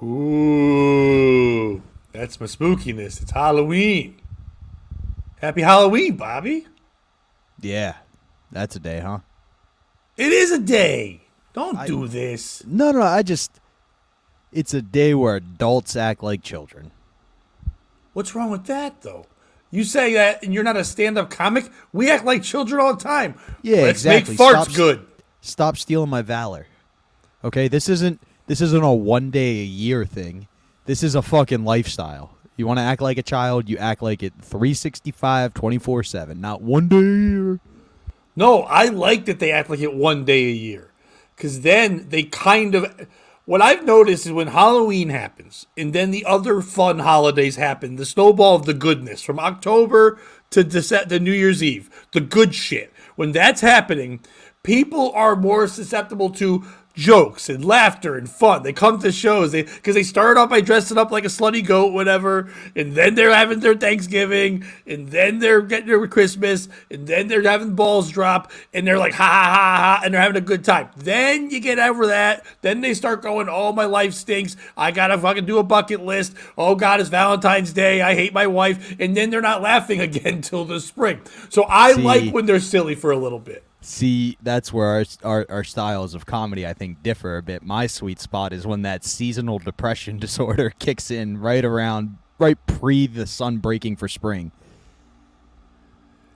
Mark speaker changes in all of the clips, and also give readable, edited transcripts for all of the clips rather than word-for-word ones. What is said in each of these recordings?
Speaker 1: Ooh, that's my spookiness. It's Halloween. Happy Halloween, Bobby.
Speaker 2: Yeah, that's a day, huh?
Speaker 1: It is a day. Don't
Speaker 2: I
Speaker 1: do this.
Speaker 2: no, I just it's a day where adults act like children.
Speaker 1: What's wrong with that, though? You say that and you're not a stand up comic? We act like children all the time.
Speaker 2: Yeah,
Speaker 1: Let's make
Speaker 2: exactly.
Speaker 1: farts good.
Speaker 2: Stop stealing my valor. Okay, this isn't a one day a year thing. This is a fucking lifestyle. You want to act like a child, you act like it 365 24/7, not one day a year.
Speaker 1: No, I like that they act like it one day a year. Because then they kind of. What I've noticed is when Halloween happens and then the other fun holidays happen, the snowball of the goodness from October to New Year's Eve, the good shit. When that's happening, people are more susceptible to jokes and laughter and fun. They come to shows because they start off by dressing up like a slutty goat, whatever, and then they're having their Thanksgiving, and then they're getting their Christmas, and then they're having balls drop, and they're like ha ha ha ha, and they're having a good time. Then you get over that. Then they start going, "Oh, my life stinks. I gotta fucking do a bucket list. Oh God, it's Valentine's Day. I hate my wife." And then they're not laughing again till the spring. So I like when they're silly for a little bit.
Speaker 2: See, that's where our styles of comedy, I think, differ a bit. My sweet spot is when that seasonal depression disorder kicks in right pre the sun breaking for spring.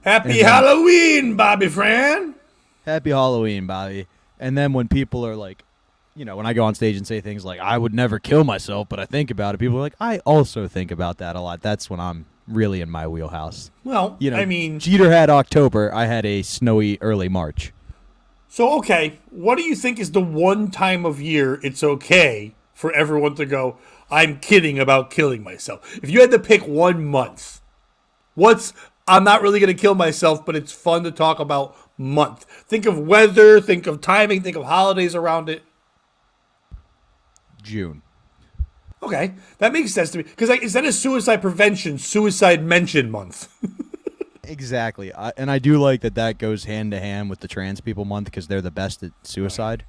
Speaker 1: Happy Halloween, Bobby Fran.
Speaker 2: Happy Halloween, Bobby. And then when people are like, when I go on stage and say things like, I would never kill myself, but I think about it, people are like, I also think about that a lot. That's when I'm really in my wheelhouse.
Speaker 1: Well, I mean,
Speaker 2: Jeter had October. I had a snowy early March.
Speaker 1: So, okay, what do you think is the one time of year it's okay for everyone to go, I'm kidding about killing myself? If you had to pick 1 month, I'm not really going to kill myself, but it's fun to talk about month. Think of weather, think of timing, think of holidays around it.
Speaker 2: June.
Speaker 1: Okay, that makes sense to me. Because instead of suicide prevention, suicide mention month.
Speaker 2: Exactly. And I do like that goes hand to hand with the trans people month because they're the best at suicide.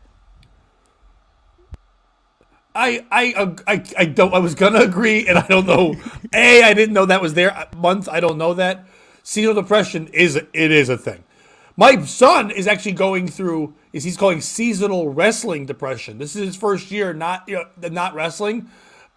Speaker 1: I don't. I was gonna agree, and I don't know. I didn't know that was their month. I don't know that. Seasonal depression is a thing. My son is actually going through. He's calling seasonal wrestling depression. This is his first year not wrestling,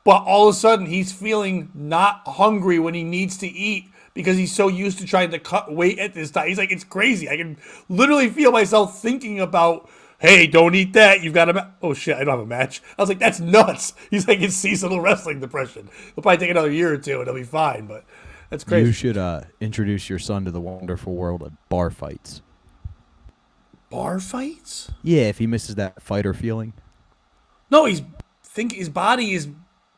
Speaker 1: but all of a sudden he's feeling not hungry when he needs to eat because he's so used to trying to cut weight at this time. He's like, it's crazy. I can literally feel myself thinking about, hey, don't eat that. You've got oh shit, I don't have a match. I was like, that's nuts. He's like, it's seasonal wrestling depression. It'll probably take another year or two and he'll be fine, but that's crazy.
Speaker 2: You should introduce your son to the wonderful world of bar fights.
Speaker 1: Bar fights?
Speaker 2: Yeah, if he misses that fighter feeling.
Speaker 1: No, his body is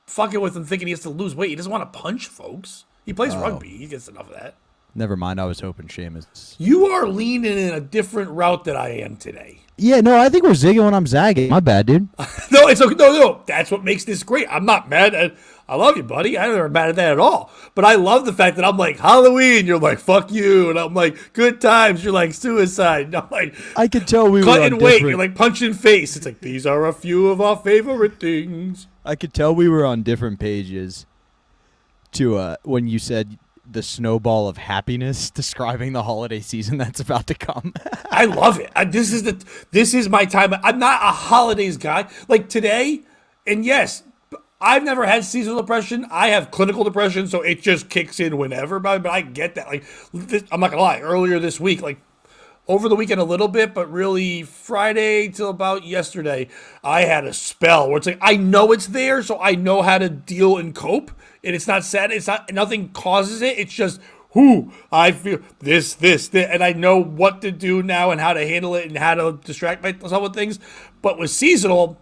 Speaker 1: fucking with him thinking he has to lose weight. He doesn't want to punch folks. He plays rugby. He gets enough of that.
Speaker 2: Never mind. I was hoping Seamus.
Speaker 1: You are leaning in a different route than I am today.
Speaker 2: Yeah, no, I think we're zigging when I'm zagging. My bad, dude.
Speaker 1: No, it's okay. No. That's what makes this great. I'm not mad. I love you, buddy. I'm never mad at that at all. But I love the fact that I'm like, Halloween, you're like, fuck you. And I'm like, good times, you're like, suicide. And I'm like,
Speaker 2: I could tell we were
Speaker 1: cutting weight, you're like, punching face. It's like, these are a few of our favorite things.
Speaker 2: I could tell we were on different pages to when you said the snowball of happiness describing the holiday season that's about to come.
Speaker 1: I love it. This is my time. I'm not a holidays guy. Like today, and yes, I've never had seasonal depression. I have clinical depression, so it just kicks in whenever. But I get that. Like, I'm not gonna lie. Earlier this week, like over the weekend a little bit, but really Friday till about yesterday, I had a spell where it's like I know it's there, so I know how to deal and cope. And it's not sad. It's not nothing causes it. It's just I feel this, and I know what to do now and how to handle it and how to distract myself with things. But with seasonal,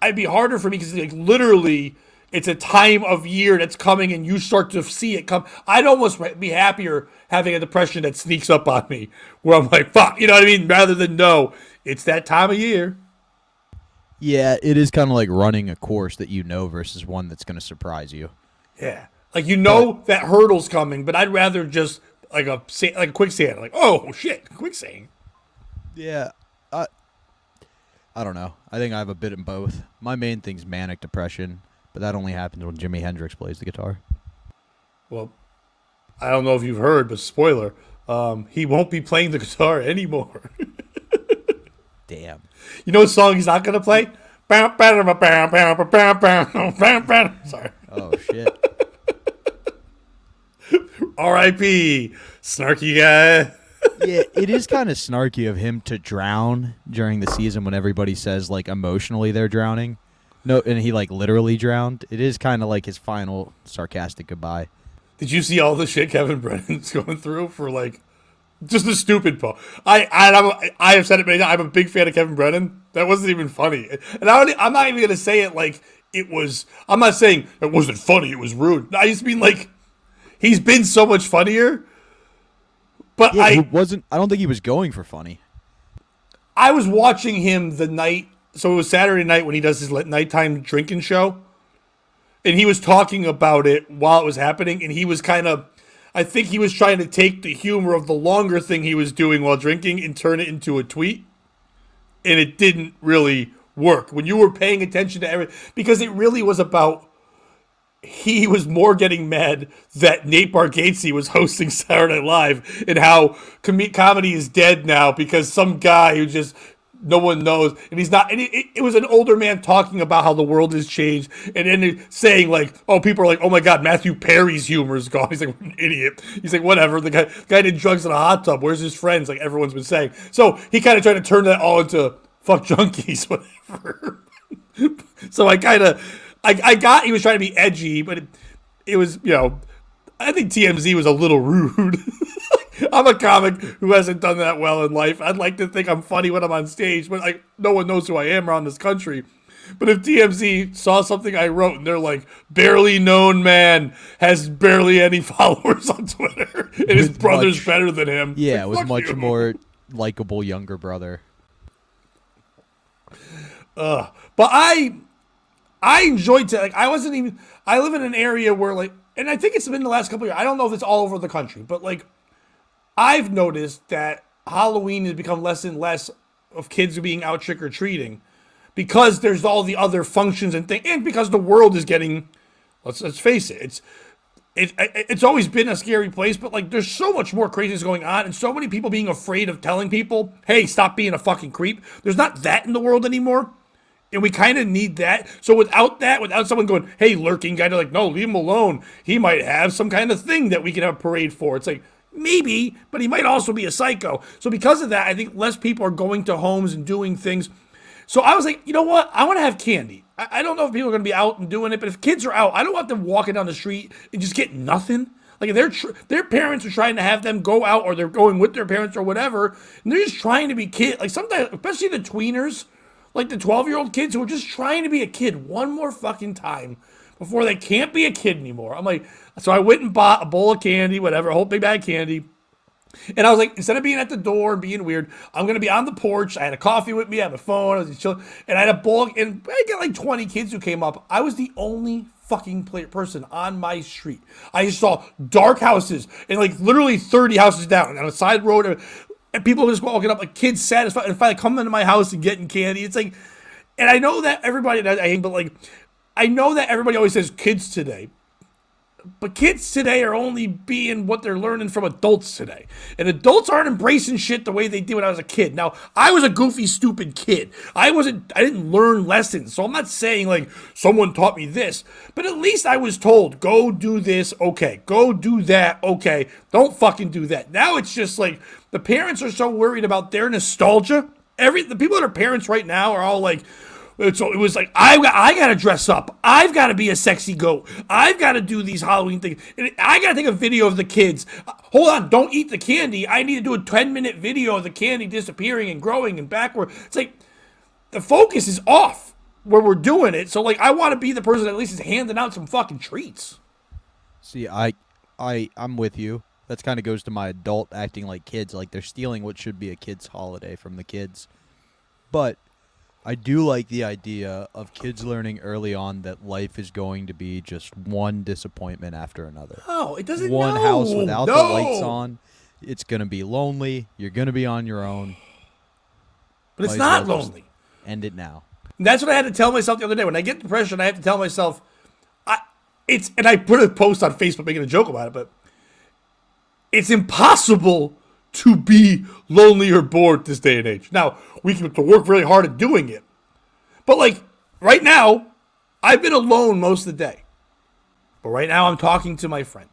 Speaker 1: it'd be harder for me because like literally it's a time of year that's coming and you start to see it come. I'd almost be happier having a depression that sneaks up on me where I'm like, fuck, you know what I mean? Rather than no, it's that time of year.
Speaker 2: Yeah, it is kind of like running a course that you know versus one that's going to surprise you.
Speaker 1: Yeah. Like, that hurdle's coming, but I'd rather just like a quicksand. Like, oh, shit, quicksand.
Speaker 2: Yeah. I don't know. I think I have a bit in both. My main thing's manic depression, but that only happens when Jimi Hendrix plays the guitar.
Speaker 1: Well, I don't know if you've heard, but spoiler, he won't be playing the guitar anymore.
Speaker 2: Damn.
Speaker 1: You know what song he's not going to play? Sorry.
Speaker 2: Oh, shit.
Speaker 1: R.I.P. Snarky guy.
Speaker 2: Yeah, it is kind of snarky of him to drown during the season when everybody says, like, emotionally they're drowning. No, and he, like, literally drowned. It is kind of like his final sarcastic goodbye.
Speaker 1: Did you see all the shit Kevin Brennan's going through for, like, just the stupid part? I have said it many times. I'm a big fan of Kevin Brennan. That wasn't even funny. And I'm not even going to say it like it was. I'm not saying it wasn't funny. It was rude. I just mean, like, he's been so much funnier. But
Speaker 2: Yeah, he wasn't. I don't think he was going for funny.
Speaker 1: I was watching him the night. So it was Saturday night when he does his nighttime drinking show. And he was talking about it while it was happening. And he was kind of, I think he was trying to take the humor of the longer thing he was doing while drinking and turn it into a tweet. And it didn't really work. When you were paying attention to everything, because it really was about, he was more getting mad that Nate Bargatze was hosting Saturday Night Live and how comedy is dead now because some guy who just no one knows and he's not. And it was an older man talking about how the world has changed and then saying like, oh, people are like, oh my God, Matthew Perry's humor is gone. He's like, what an idiot. He's like, whatever. The guy did drugs in a hot tub. Where's his friends? Like everyone's been saying. So he kind of tried to turn that all into fuck junkies, whatever. So I kind of. I got he was trying to be edgy, but it was, you know, I think TMZ was a little rude. I'm a comic who hasn't done that well in life. I'd like to think I'm funny when I'm on stage, but like no one knows who I am around this country. But if TMZ saw something I wrote and they're like, barely known man has barely any followers on Twitter and his brother's better than him.
Speaker 2: Yeah,
Speaker 1: like,
Speaker 2: it was much more likable younger brother.
Speaker 1: But I enjoyed it. Like I live in an area where like, and I think it's been the last couple of years. I don't know if it's all over the country, but like I've noticed that Halloween has become less and less of kids being out trick-or-treating because there's all the other functions and things, and because the world is getting, let's face it, it's always been a scary place, but like there's so much more craziness going on and so many people being afraid of telling people, hey, stop being a fucking creep. There's not that in the world anymore. And we kind of need that. So without someone going, hey, lurking guy, they're like, no, leave him alone. He might have some kind of thing that we can have a parade for. It's like, maybe, but he might also be a psycho. So because of that, I think less people are going to homes and doing things. So I was like, you know what? I want to have candy. I don't know if people are going to be out and doing it, but if kids are out, I don't want them walking down the street and just get nothing. Like if their parents are trying to have them go out or they're going with their parents or whatever, and they're just trying to be kids. Like sometimes, especially the tweeners, like the 12-year-old kids who are just trying to be a kid one more fucking time before they can't be a kid anymore. I'm like, so I went and bought a bowl of candy, whatever, a whole big bag of candy. And I was like, instead of being at the door and being weird, I'm going to be on the porch. I had a coffee with me, I had a phone, I was chilling, and I had a bowl, and I got like 20 kids who came up. I was the only fucking person on my street. I just saw dark houses and like literally 30 houses down on a side road. And people just walking up, like kids satisfied, and finally coming into my house and getting candy. It's like, and I know that everybody, but like, I know that everybody always says kids today, but kids today are only being what they're learning from adults today. And adults aren't embracing shit the way they did when I was a kid. Now, I was a goofy, stupid kid. I didn't learn lessons. So I'm not saying like someone taught me this, but at least I was told, go do this. Okay. Go do that. Okay. Don't fucking do that. Now it's just like the parents are so worried about their nostalgia. The people that are parents right now are all like, so it was like, I got to dress up. I've got to be a sexy goat. I've got to do these Halloween things. And I got to take a video of the kids. Hold on, don't eat the candy. I need to do a 10-minute video of the candy disappearing and growing and backward. It's like, the focus is off where we're doing it. So, like, I want to be the person that at least is handing out some fucking treats.
Speaker 2: See, I'm with you. That kind of goes to my adult acting like kids. Like, they're stealing what should be a kid's holiday from the kids. But I do like the idea of kids learning early on that life is going to be just one disappointment after another.
Speaker 1: Oh, it doesn't.
Speaker 2: One house without the lights on. It's going to be lonely. You're going to be on your own.
Speaker 1: But it's not lonely.
Speaker 2: End it now.
Speaker 1: And that's what I had to tell myself the other day. When I get depression, I have to tell myself, and I put a post on Facebook making a joke about it, but it's impossible to be lonely or bored this day and age. Now, we have to work really hard at doing it. But like right now, I've been alone most of the day. But right now I'm talking to my friend.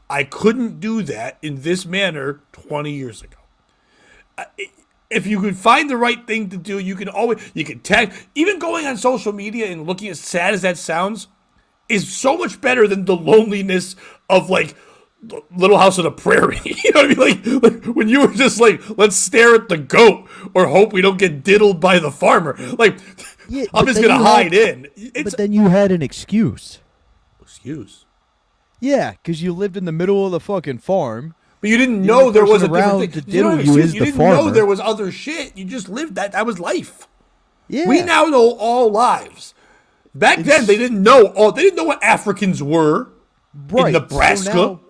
Speaker 1: I couldn't do that in this manner 20 years ago. If you could find the right thing to do, you can tag, even going on social media and looking as sad as that sounds is so much better than the loneliness of like Little House on the Prairie. You know what I mean? Like when you were just like, let's stare at the goat or hope we don't get diddled by the farmer. Like,
Speaker 2: Yeah,
Speaker 1: I'm just going to hide in.
Speaker 2: But then you had an excuse.
Speaker 1: Excuse.
Speaker 2: Yeah, because you lived in the middle of the fucking farm.
Speaker 1: But you didn't know there was a different thing.
Speaker 2: To diddle you is
Speaker 1: you
Speaker 2: the
Speaker 1: didn't
Speaker 2: farmer.
Speaker 1: know there was other shit. You just lived that. That was life.
Speaker 2: Yeah.
Speaker 1: We now know all lives. Back then, they didn't know all. They didn't know what Africans were in Nebraska.
Speaker 2: So now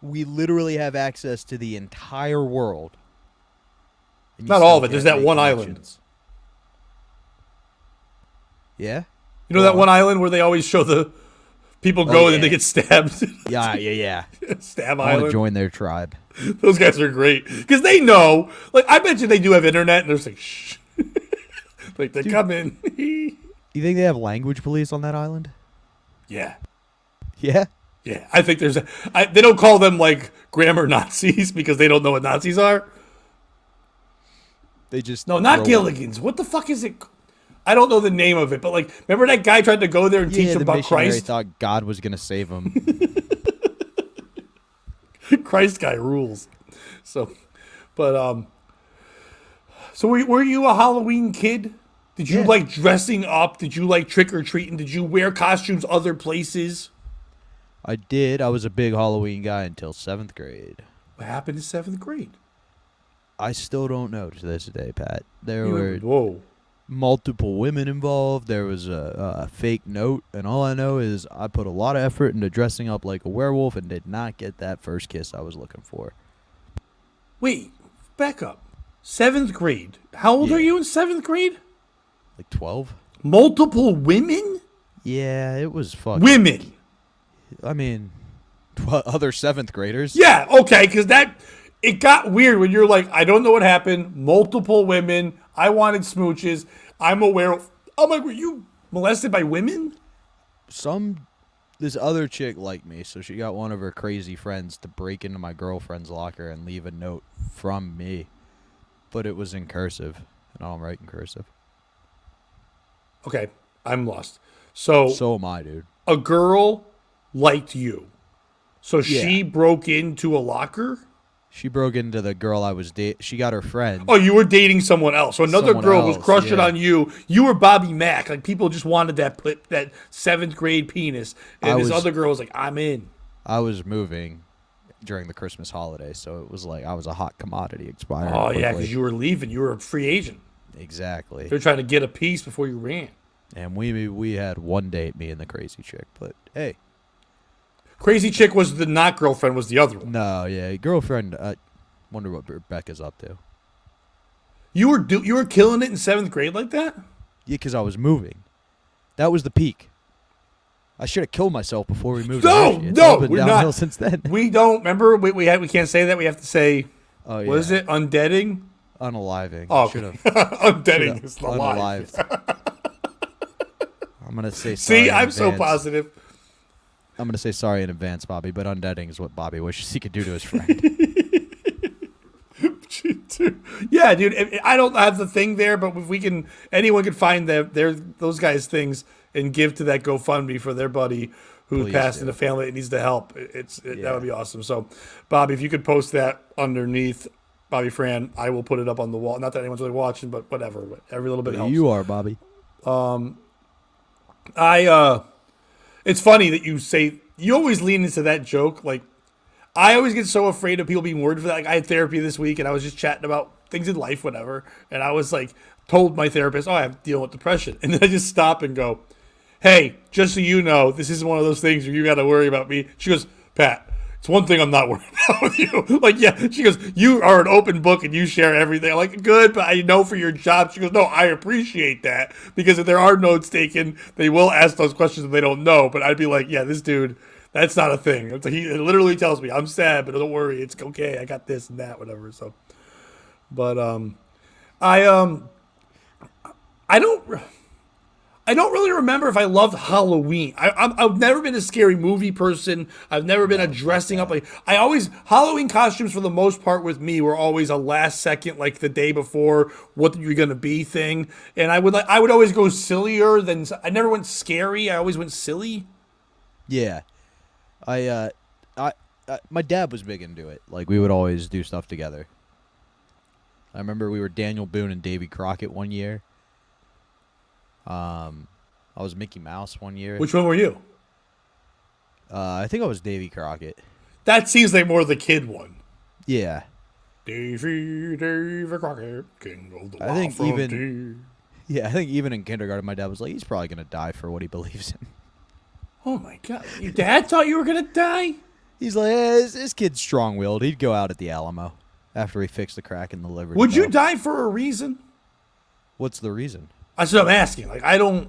Speaker 2: we literally have access to the entire world. And you
Speaker 1: Not
Speaker 2: still
Speaker 1: all of it.
Speaker 2: can't
Speaker 1: There's that
Speaker 2: make
Speaker 1: one
Speaker 2: connections. Yeah?
Speaker 1: You know that one island where they always show the people go and then they get stabbed?
Speaker 2: Yeah.
Speaker 1: Stab
Speaker 2: I want to
Speaker 1: Island.
Speaker 2: join their tribe.
Speaker 1: Those guys are great. Because they know. Like, I bet you they do have internet and they're just like, shh. Like, they come in.
Speaker 2: You think they have language police on that island?
Speaker 1: Yeah.
Speaker 2: Yeah?
Speaker 1: Yeah. I think there's they don't call them, like, grammar Nazis because they don't know what Nazis are.
Speaker 2: They just...
Speaker 1: No, not Gilligan's. What the fuck is it? I don't know the name of it, but like, remember that guy tried to go there and teach them about Christ?
Speaker 2: Thought God was going to save him.
Speaker 1: Christ guy rules. So, but so were you a Halloween kid? Did you like dressing up? Did you like trick or treating? Did you wear costumes other places?
Speaker 2: I did. I was a big Halloween guy until 7th grade.
Speaker 1: What happened in 7th grade?
Speaker 2: I still don't know to this day, Pat. There were multiple women involved. There was a fake note, and all I know is I put a lot of effort into dressing up like a werewolf and did not get that first kiss I was looking for.
Speaker 1: Wait, back up. 7th grade. How old are you in 7th grade?
Speaker 2: Like 12?
Speaker 1: Multiple women?
Speaker 2: Yeah, it was fucking...
Speaker 1: Women.
Speaker 2: I mean, other 7th graders?
Speaker 1: Yeah, okay, because it got weird when you're like, I don't know what happened. Multiple women. I wanted smooches. I'm aware of... I'm like, were you molested by women?
Speaker 2: This other chick liked me, so she got one of her crazy friends to break into my girlfriend's locker and leave a note from me. But it was in cursive, and I don't write in cursive.
Speaker 1: Okay, I'm lost. So
Speaker 2: am I, dude.
Speaker 1: A girl liked you. So she broke into a locker?
Speaker 2: She broke into the girl I was dating. She got her friend.
Speaker 1: Oh, you were dating someone else. So another girl was crushing on you. You were Bobby Mack. Like, people just wanted that 7th grade penis. And this other girl was like, I'm in.
Speaker 2: I was moving during the Christmas holiday, so it was like I was a hot commodity expiring.
Speaker 1: Oh, yeah, because you were leaving. You were a free agent.
Speaker 2: Exactly.
Speaker 1: They're trying to get a piece before you ran.
Speaker 2: And we had one date, me and the crazy chick. But, hey.
Speaker 1: Crazy chick was the not girlfriend, was the other one.
Speaker 2: No, yeah, girlfriend. Wonder what Rebecca's up to.
Speaker 1: You were killing it in 7th grade like that?
Speaker 2: Yeah, because I was moving. That was the peak. I should have killed myself before we moved.
Speaker 1: No,
Speaker 2: we're downhill not. Since then.
Speaker 1: We don't remember. We can't say that. We have to say.
Speaker 2: Oh yeah.
Speaker 1: What is it? Undeading.
Speaker 2: Unaliving.
Speaker 1: Oh, should have. Undeading is alive.
Speaker 2: I'm gonna say. Sorry
Speaker 1: See, I'm so positive.
Speaker 2: I'm gonna say sorry in advance, Bobby. But undeading is what Bobby wishes he could do to his friend.
Speaker 1: Yeah, dude. I don't have the thing there, but if anyone can find those guys' things and give to that GoFundMe for their buddy who's passed in the family that needs the help. That would be awesome. So, Bobby, if you could post that underneath Bobby Fran, I will put it up on the wall. Not that anyone's really watching, but whatever. But every little bit helps.
Speaker 2: You are, Bobby.
Speaker 1: It's funny that you always lean into that joke. Like, I always get so afraid of people being worried for that. Like, I had therapy this week, and I was just chatting about things in life, whatever. And I was like, told my therapist, I'm dealing with depression. And then I just stop and go, hey, just so you know, this isn't one of those things where you got to worry about me. She goes, Pat, It's one thing I'm not worried about with you. Like, yeah, she goes, you are an open book and you share everything. I'm like, good, but I know for your job. She goes, no, I appreciate that because if there are notes taken, they will ask those questions if they don't know. But I'd be like, yeah, this dude, that's not a thing. He literally tells me, I'm sad, but don't worry, it's okay. I got this and that, whatever. So, but I I don't. I don't really remember if I loved Halloween. I've never been a scary movie person. I've never been a dressing up. Like Halloween costumes for the most part with me were always a last second, like the day before, what you're gonna be thing. And I would always go sillier than I never went scary. I always went silly.
Speaker 2: Yeah, my dad was big into it. Like we would always do stuff together. I remember we were Daniel Boone and Davy Crockett one year. I was Mickey Mouse one year.
Speaker 1: Which one were you?
Speaker 2: I think I was Davy Crockett.
Speaker 1: That seems like more the kid one.
Speaker 2: Yeah.
Speaker 1: Davy Crockett, king of the
Speaker 2: I think
Speaker 1: wild
Speaker 2: even
Speaker 1: frontier.
Speaker 2: Yeah, I think even in kindergarten, my dad was like, he's probably gonna die for what he believes in.
Speaker 1: Oh my god! Your dad thought you were gonna die?
Speaker 2: He's like, this kid's strong-willed. He'd go out at the Alamo after he fixed the crack in the liver.
Speaker 1: Would you die for a reason?
Speaker 2: What's the reason?
Speaker 1: That's what I'm asking. Like I don't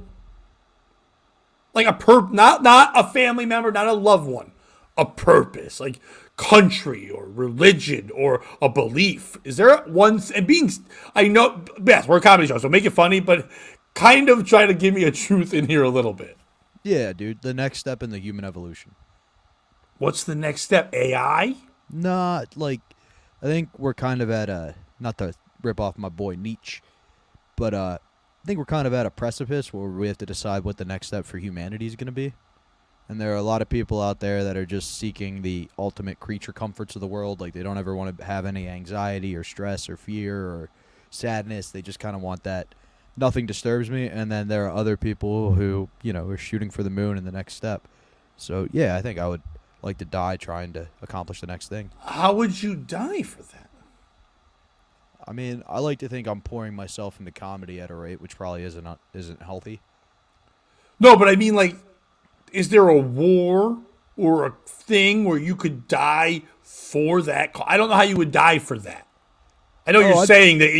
Speaker 1: like not a family member, not a loved one, a purpose, like country or religion or a belief. Is there one? And being, I know, yes, we're a comedy show, so make it funny, but kind of try to give me a truth in here a little bit.
Speaker 2: Yeah, dude, the next step in the human evolution.
Speaker 1: What's the next step? AI?
Speaker 2: Not like, I think we're kind of at a, not to rip off my boy Nietzsche, but I think we're kind of at a precipice where we have to decide what the next step for humanity is going to be. And there are a lot of people out there that are just seeking the ultimate creature comforts of the world. Like they don't ever want to have any anxiety or stress or fear or sadness. They just kind of want that. Nothing disturbs me. And then there are other people who, are shooting for the moon in the next step. So, yeah, I think I would like to die trying to accomplish the next thing.
Speaker 1: How would you die for that?
Speaker 2: I mean, I like to think I'm pouring myself into comedy at a rate which probably isn't healthy.
Speaker 1: No, but I mean, like, is there a war or a thing where you could die for that? I don't know how you would die for that. I know you're saying that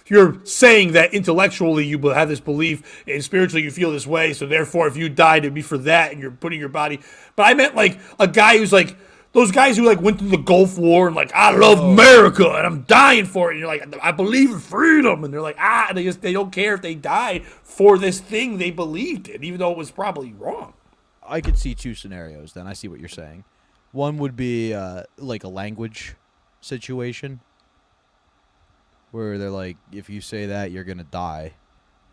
Speaker 1: you're saying that intellectually you have this belief and spiritually you feel this way, so therefore if you died it'd be for that and you're putting your body. But I meant like a guy who's like those guys who like went through the Gulf War and like I love America and I'm dying for it. And you're like I believe in freedom and they're like and they don't care if they die for this thing they believed in, even though it was probably wrong.
Speaker 2: I could see two scenarios. Then I see what you're saying. One would be like a language situation where they're like, if you say that, you're gonna die,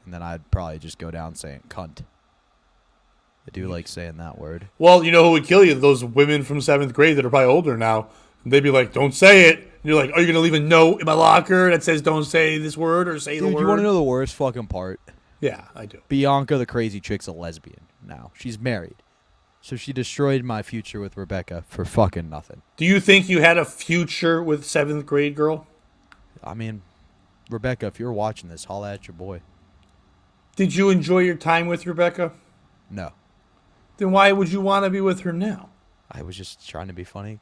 Speaker 2: and then I'd probably just go down saying cunt. I do like saying that word.
Speaker 1: Well, you know who would kill you? Those women from 7th grade that are probably older now. They'd be like, don't say it. And you're like, are you going to leave a note in my locker that says don't say this word or say the word?
Speaker 2: Dude, you want to know the worst fucking part?
Speaker 1: Yeah, I do.
Speaker 2: Bianca, the crazy chick's a lesbian now. She's married. So she destroyed my future with Rebecca for fucking nothing.
Speaker 1: Do you think you had a future with 7th grade girl?
Speaker 2: I mean, Rebecca, if you're watching this, holla at your boy.
Speaker 1: Did you enjoy your time with Rebecca?
Speaker 2: No.
Speaker 1: Then why would you want to be with her now?
Speaker 2: I was just trying to be funny.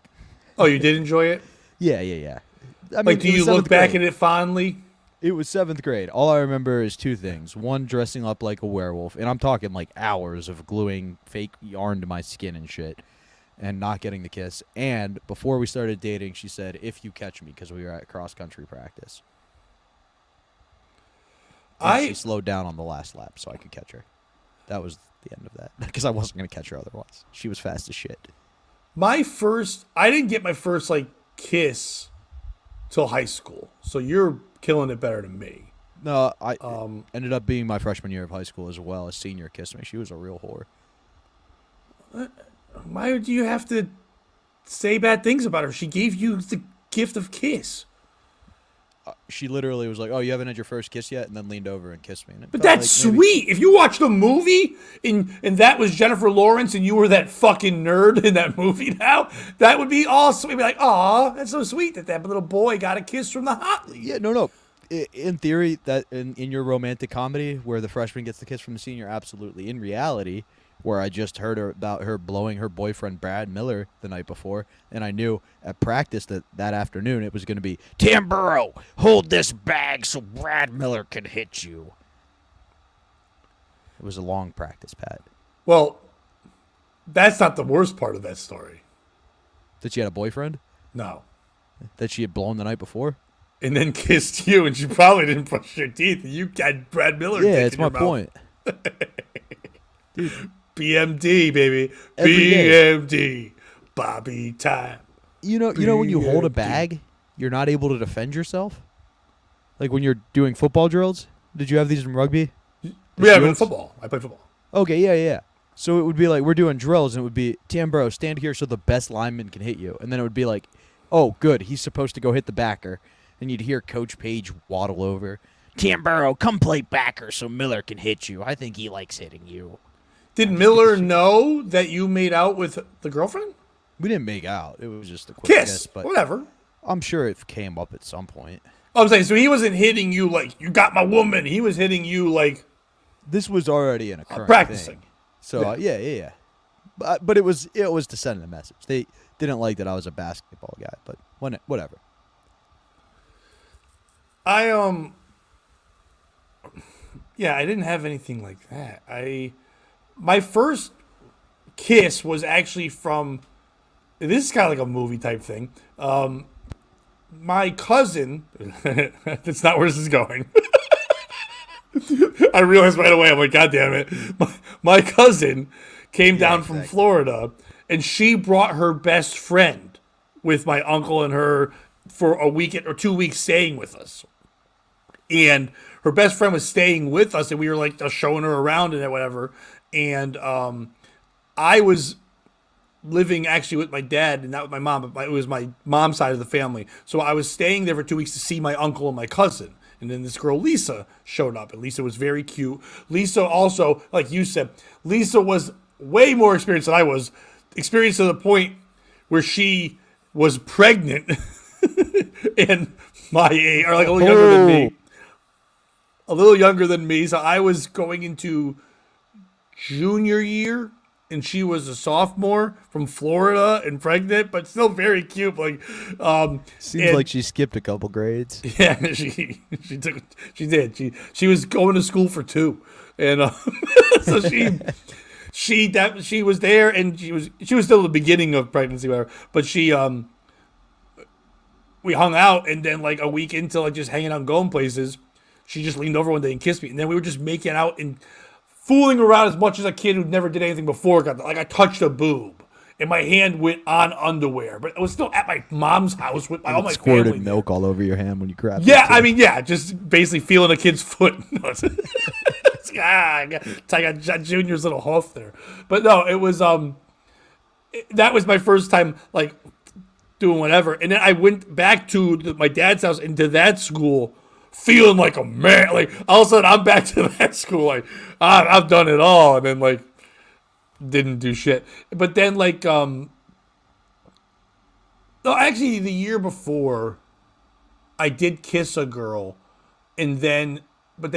Speaker 1: Oh, you did enjoy it?
Speaker 2: Yeah. I mean,
Speaker 1: like, do you look back at it fondly?
Speaker 2: It was 7th grade. All I remember is two things. One, dressing up like a werewolf. And I'm talking like hours of gluing fake yarn to my skin and shit. And not getting the kiss. And before we started dating, she said, if you catch me, because we were at cross-country practice. And she slowed down on the last lap so I could catch her. That was the end of that. Because I wasn't going to catch her otherwise. She was fast as shit.
Speaker 1: I didn't get my first, like, kiss till high school. So you're killing it better than me.
Speaker 2: No, I ended up being my freshman year of high school as well. A senior kissed me. She was a real whore.
Speaker 1: Why do you have to say bad things about her? She gave you the gift of kiss.
Speaker 2: She literally was like, oh, you haven't had your first kiss yet? And then leaned over and kissed me. And
Speaker 1: but that's like sweet. If you watched a movie and that was Jennifer Lawrence and you were that fucking nerd in that movie now, that would be awesome. You'd be like, aw, that's so sweet that little boy got a kiss from the hot lead.
Speaker 2: Yeah, no. In theory, that in your romantic comedy where the freshman gets the kiss from the senior, absolutely. In reality, where I just heard about her blowing her boyfriend Brad Miller the night before, and I knew at practice that afternoon it was going to be, Tim Burrow, hold this bag so Brad Miller can hit you. It was a long practice, Pat.
Speaker 1: Well, that's not the worst part of that story.
Speaker 2: That she had a boyfriend?
Speaker 1: No.
Speaker 2: That she had blown the night before?
Speaker 1: And then kissed you, and she probably didn't brush your teeth. And you had Brad Miller.
Speaker 2: Yeah,
Speaker 1: dick
Speaker 2: it's
Speaker 1: in
Speaker 2: my
Speaker 1: your mouth.
Speaker 2: point. Dude,
Speaker 1: BMD, baby.
Speaker 2: Every day.
Speaker 1: BMD. Bobby time.
Speaker 2: you know when you hold a bag, you're not able to defend yourself? Like when you're doing football drills? Did you have these in rugby?
Speaker 1: Yeah, I'm in football. I play football.
Speaker 2: Okay, yeah. So it would be like we're doing drills, and it would be, Tambro, stand here so the best lineman can hit you. And then it would be like, oh, good, he's supposed to go hit the backer. And you'd hear Coach Page waddle over. Tambro, come play backer so Miller can hit you. I think he likes hitting you.
Speaker 1: Did Miller know that you made out with the girlfriend?
Speaker 2: We didn't make out. It was just a quick
Speaker 1: Kiss.
Speaker 2: but
Speaker 1: Whatever.
Speaker 2: I'm sure it came up at some point.
Speaker 1: I'm saying, so he wasn't hitting you like, you got my woman. He was hitting you like...
Speaker 2: This was already an occurring
Speaker 1: practicing.
Speaker 2: thing. So, yeah. But it was to send a message. They didn't like that I was a basketball guy, but whatever.
Speaker 1: I didn't have anything like that. My first kiss was actually from, this is kind of like a movie type thing. My cousin, that's not where this is going. I realized right away, I'm like, God damn it. My cousin came down from Florida, and she brought her best friend with my uncle and her for a week or 2 weeks staying with us. And her best friend was staying with us, and we were like just showing her around and whatever. And I was living actually with my dad and not with my mom, but it was my mom's side of the family. So I was staying there for 2 weeks to see my uncle and my cousin. And then this girl, Lisa, showed up. And Lisa was very cute. Lisa also, like you said, Lisa was way more experienced than I was. Experienced to the point where she was pregnant and my age, or like a little younger than me. A little younger than me. So I was going into junior year, and she was a sophomore from Florida and pregnant, but still very cute. Like,
Speaker 2: Seems like she skipped a couple grades.
Speaker 1: Yeah, she did. She was going to school for 2, and so she was there, and she was still the beginning of pregnancy, whatever. But we hung out, and then like a week into like just hanging out and going places, she just leaned over one day and kissed me, and then we were just making out and fooling around as much as a kid who never did anything before. Like I touched a boob, and my hand went on underwear, but I was still at my mom's house with all my
Speaker 2: squirted
Speaker 1: family
Speaker 2: milk all over your hand when you grabbed
Speaker 1: Yeah,
Speaker 2: it.
Speaker 1: I mean, yeah, just basically feeling a kid's foot. I got Junior's little hoof there, but no, it was that was my first time like doing whatever, and then I went back to my dad's house and to that school. Feeling like a man, like all of a sudden I'm back to that school, like I've done it all, and then like didn't do shit. But then like no, actually the year before, I did kiss a girl, and then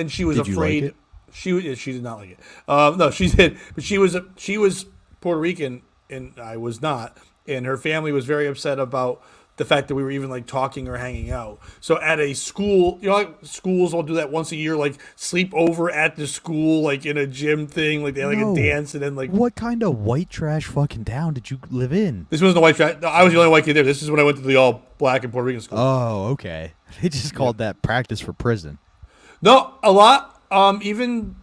Speaker 1: she was
Speaker 2: Did you
Speaker 1: afraid.
Speaker 2: like it?
Speaker 1: She did not like it. No, she did, but she was Puerto Rican and I was not, and her family was very upset about the fact that we were even like talking or hanging out. So at a school, you know, like schools will do that once a year, like sleep over at the school, like in a gym thing, like they have like a dance, and then like.
Speaker 2: What kind of white trash fucking town did you live in?
Speaker 1: This wasn't a white trash. No, I was the only white kid there. This is when I went to the all black and Puerto Rican school.
Speaker 2: Oh, okay. They just called that practice for prison.
Speaker 1: No, a lot. Even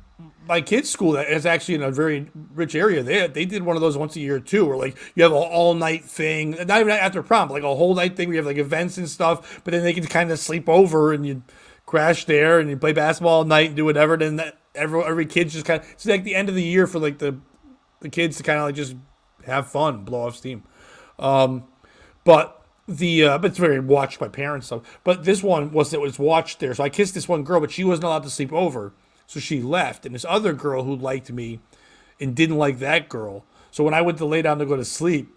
Speaker 1: my kids' school that is actually in a very rich area. They did one of those once a year too, where like you have an all night thing, not even after prom, but like a whole night thing where you have like events and stuff. But then they can kind of sleep over and you crash there and you play basketball all night and do whatever. Then every kid's just kind of, it's like the end of the year for like the kids to kind of like just have fun, blow off steam. But it's very watched by parents stuff. But this one was watched there. So I kissed this one girl, but she wasn't allowed to sleep over. So she left, and this other girl who liked me and didn't like that girl. So when I went to lay down to go to sleep,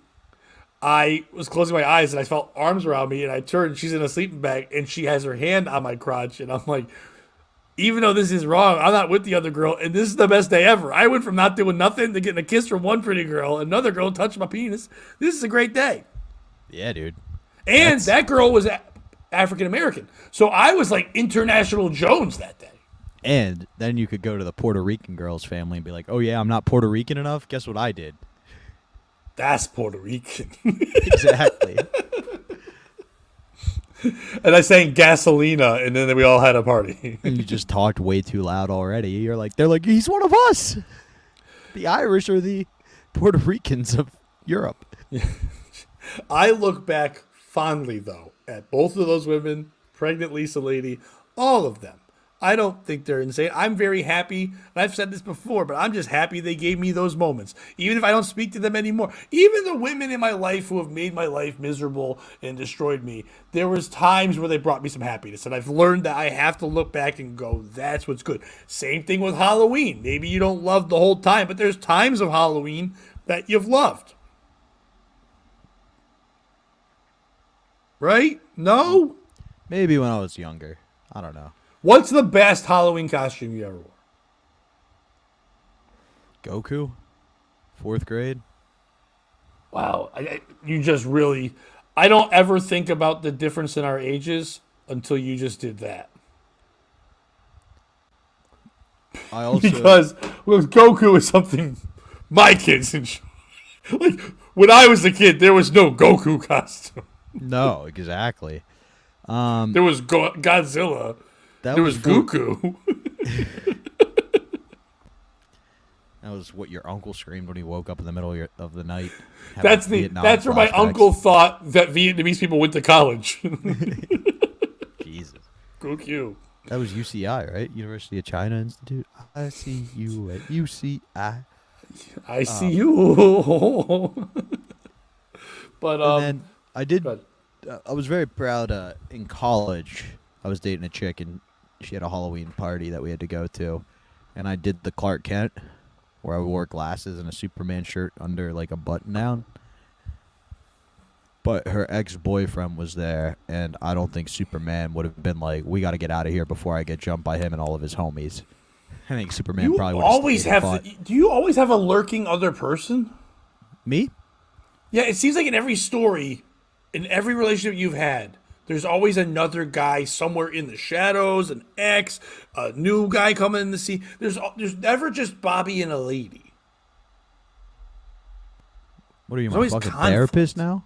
Speaker 1: I was closing my eyes and I felt arms around me, and I turned and she's in a sleeping bag and she has her hand on my crotch, and I'm like, even though this is wrong, I'm not with the other girl, and this is the best day ever. I went from not doing nothing to getting a kiss from one pretty girl, another girl touched my penis. This is a great day.
Speaker 2: Yeah, dude.
Speaker 1: And that girl was African American, so I was like International Jones that day.
Speaker 2: And then you could go to the Puerto Rican girl's family and be like, oh, yeah, I'm not Puerto Rican enough. Guess what I did?
Speaker 1: That's Puerto Rican.
Speaker 2: Exactly.
Speaker 1: And I sang Gasolina, and then we all had a party.
Speaker 2: And you just talked way too loud already. They're like, he's one of us. The Irish are the Puerto Ricans of Europe.
Speaker 1: I look back fondly, though, at both of those women, pregnant Lisa lady, all of them. I don't think they're insane. I'm very happy, and I've said this before, but I'm just happy they gave me those moments. Even if I don't speak to them anymore. Even the women in my life who have made my life miserable and destroyed me, there was times where they brought me some happiness, and I've learned that I have to look back and go, that's what's good. Same thing with Halloween. Maybe you don't love the whole time, but there's times of Halloween that you've loved. Right? No?
Speaker 2: Maybe when I was younger. I don't know.
Speaker 1: What's the best Halloween costume you ever wore?
Speaker 2: Goku? 4th grade?
Speaker 1: Wow. You just really... I don't ever think about the difference in our ages until you just did that.
Speaker 2: I also...
Speaker 1: Because with Goku is something my kids enjoy. Like, when I was a kid, there was no Goku costume.
Speaker 2: No, exactly.
Speaker 1: There was Godzilla. There was Goku.
Speaker 2: That was what your uncle screamed when he woke up in the middle of the night.
Speaker 1: That's where my uncle thought that Vietnamese people went to college.
Speaker 2: Jesus.
Speaker 1: Goku.
Speaker 2: That was UCI, right? University of China Institute. I see you at UCI.
Speaker 1: I see you. But
Speaker 2: and then I was very proud in college. I was dating a chick and she had a Halloween party that we had to go to, and I did the Clark Kent where I wore glasses and a Superman shirt under like a button down. But her ex-boyfriend was there, and I don't think Superman would have been like, we got to get out of here before I get jumped by him and all of his homies. I think Superman probably would have
Speaker 1: always have. Do you always have a lurking other person?
Speaker 2: Me?
Speaker 1: Yeah, it seems like in every story, in every relationship you've had, there's always another guy somewhere in the shadows, an ex, a new guy coming in the scene. There's never just Bobby and a lady.
Speaker 2: What are you,
Speaker 1: There's
Speaker 2: my fucking
Speaker 1: conflict.
Speaker 2: therapist now?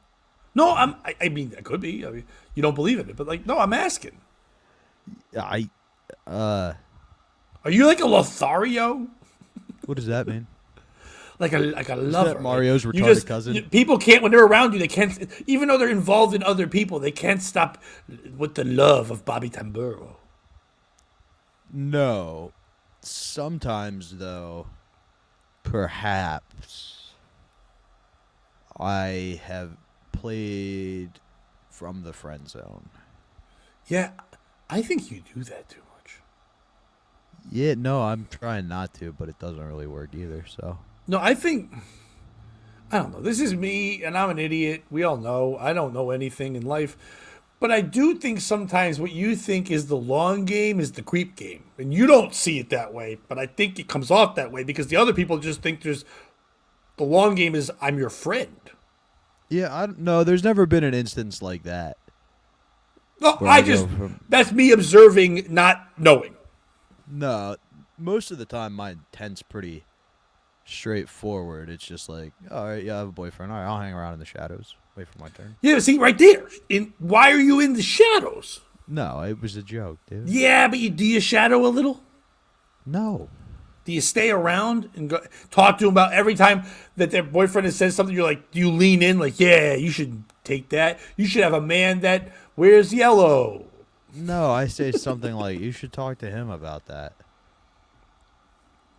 Speaker 1: No, I mean, it could be. I mean, you don't believe in it, but like, no, I'm asking.
Speaker 2: Are
Speaker 1: Are you like a Lothario?
Speaker 2: What does that mean?
Speaker 1: Like a lover.
Speaker 2: That Mario's
Speaker 1: You
Speaker 2: retarded cousin?
Speaker 1: People can't, when they're around you, they can't, even though they're involved in other people, they can't stop with the love of Bobby Tamburo.
Speaker 2: No. Sometimes, though, perhaps I have played from the friend zone.
Speaker 1: Yeah, I think you do that too much.
Speaker 2: Yeah, no, I'm trying not to, but it doesn't really work either, so.
Speaker 1: No, I don't know. This is me, and I'm an idiot. We all know. I don't know anything in life. But I do think sometimes what you think is the long game is the creep game. And you don't see it that way, but I think it comes off that way because the other people just think the long game is I'm your friend.
Speaker 2: Yeah, no, there's never been an instance like that.
Speaker 1: No, that's me observing, not knowing.
Speaker 2: No, most of the time my intent's pretty straightforward. It's just like, all right, yeah, I have a boyfriend. All right, I'll hang around in the shadows. Wait for my turn.
Speaker 1: Yeah, see, right there. Why are you in the shadows?
Speaker 2: No, it was a joke, dude.
Speaker 1: Yeah, but do you shadow a little?
Speaker 2: No.
Speaker 1: Do you stay around and go talk to them about every time that their boyfriend has said something? You're like, do you lean in like, yeah, you should take that. You should have a man that wears yellow.
Speaker 2: No, I say something like, you should talk to him about that.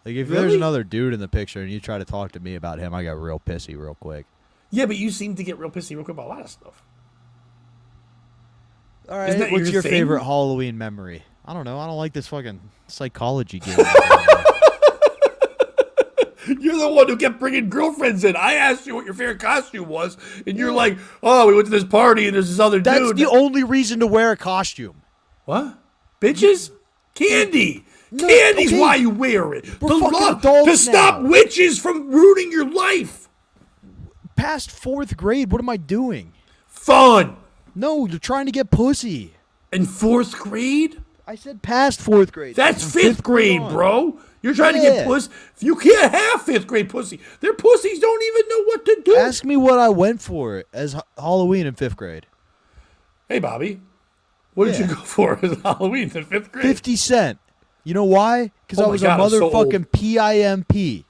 Speaker 2: Like, if
Speaker 1: Really?
Speaker 2: there's another dude in the picture and you try to talk to me about him, I get real pissy real quick.
Speaker 1: Yeah, but you seem to get real pissy real quick about a lot of stuff.
Speaker 2: All right,
Speaker 1: Isn't that
Speaker 2: what's
Speaker 1: your
Speaker 2: your
Speaker 1: thing?
Speaker 2: favorite Halloween memory? I don't know. I don't like this fucking psychology game.
Speaker 1: You're the one who kept bringing girlfriends in. I asked you what your favorite costume was, and you're like, oh, we went to this party, and there's this other
Speaker 2: That's
Speaker 1: dude.
Speaker 2: the only reason to wear a costume.
Speaker 1: What? Bitches? Candy.
Speaker 2: No,
Speaker 1: Candy's
Speaker 2: okay.
Speaker 1: why you wear it.
Speaker 2: We're fucking adults
Speaker 1: to stop
Speaker 2: now.
Speaker 1: witches from ruining your life.
Speaker 2: Past 4th grade, what am I doing?
Speaker 1: Fun.
Speaker 2: No, you're trying to get pussy.
Speaker 1: In 4th grade?
Speaker 2: I said past 4th grade.
Speaker 1: That's
Speaker 2: From
Speaker 1: 5th grade,
Speaker 2: on.
Speaker 1: bro. You're trying to get pussy. You can't have 5th grade pussy. Their pussies don't even know what to do.
Speaker 2: Ask me what I went for as Halloween in 5th grade.
Speaker 1: Hey, Bobby. What did
Speaker 2: Yeah.
Speaker 1: you go for as Halloween in 5th grade?
Speaker 2: 50 Cent. You know why? Because
Speaker 1: Oh
Speaker 2: I
Speaker 1: my
Speaker 2: was
Speaker 1: God,
Speaker 2: a
Speaker 1: I'm so old.
Speaker 2: motherfucking PIMP.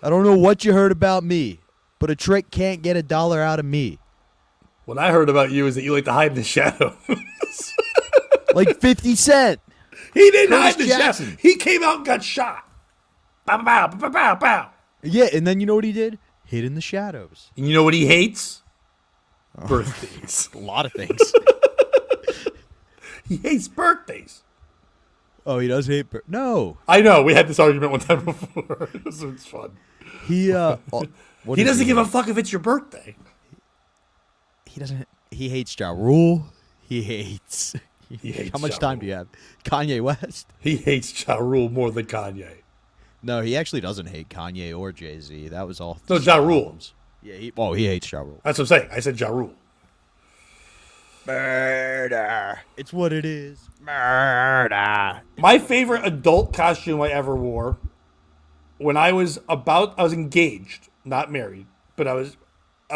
Speaker 2: I don't know what you heard about me, but a trick can't get $1 out of me.
Speaker 1: What I heard about you is that you like to hide in the shadow.
Speaker 2: Like 50 Cent.
Speaker 1: He didn't
Speaker 2: Curtis
Speaker 1: hide in the
Speaker 2: Jackson.
Speaker 1: shadow. He came out and got shot. Bow, bow, bow, bow, bow, bow.
Speaker 2: Yeah, and then you know what he did? Hid in the shadows.
Speaker 1: And you know what he hates? Birthdays.
Speaker 2: A lot of things.
Speaker 1: He hates birthdays.
Speaker 2: Oh, he does hate. No,
Speaker 1: I know. We had this argument one time before. This was fun.
Speaker 2: he. What
Speaker 1: He
Speaker 2: does
Speaker 1: doesn't give a
Speaker 2: hate?
Speaker 1: fuck if it's your birthday.
Speaker 2: He doesn't. He hates Ja Rule. He hates.
Speaker 1: He hates
Speaker 2: How much
Speaker 1: Ja
Speaker 2: time
Speaker 1: Rule.
Speaker 2: do you have? Kanye West.
Speaker 1: He hates Ja Rule more than Kanye.
Speaker 2: No, he actually doesn't hate Kanye or Jay-Z. That was all.
Speaker 1: No, Ja Rule.
Speaker 2: albums. Yeah, he hates Ja Rule.
Speaker 1: That's what I'm saying. I said Ja Rule.
Speaker 2: Murder. It's what it is. Murder.
Speaker 1: My favorite adult costume I ever wore when I was engaged, not married, but I was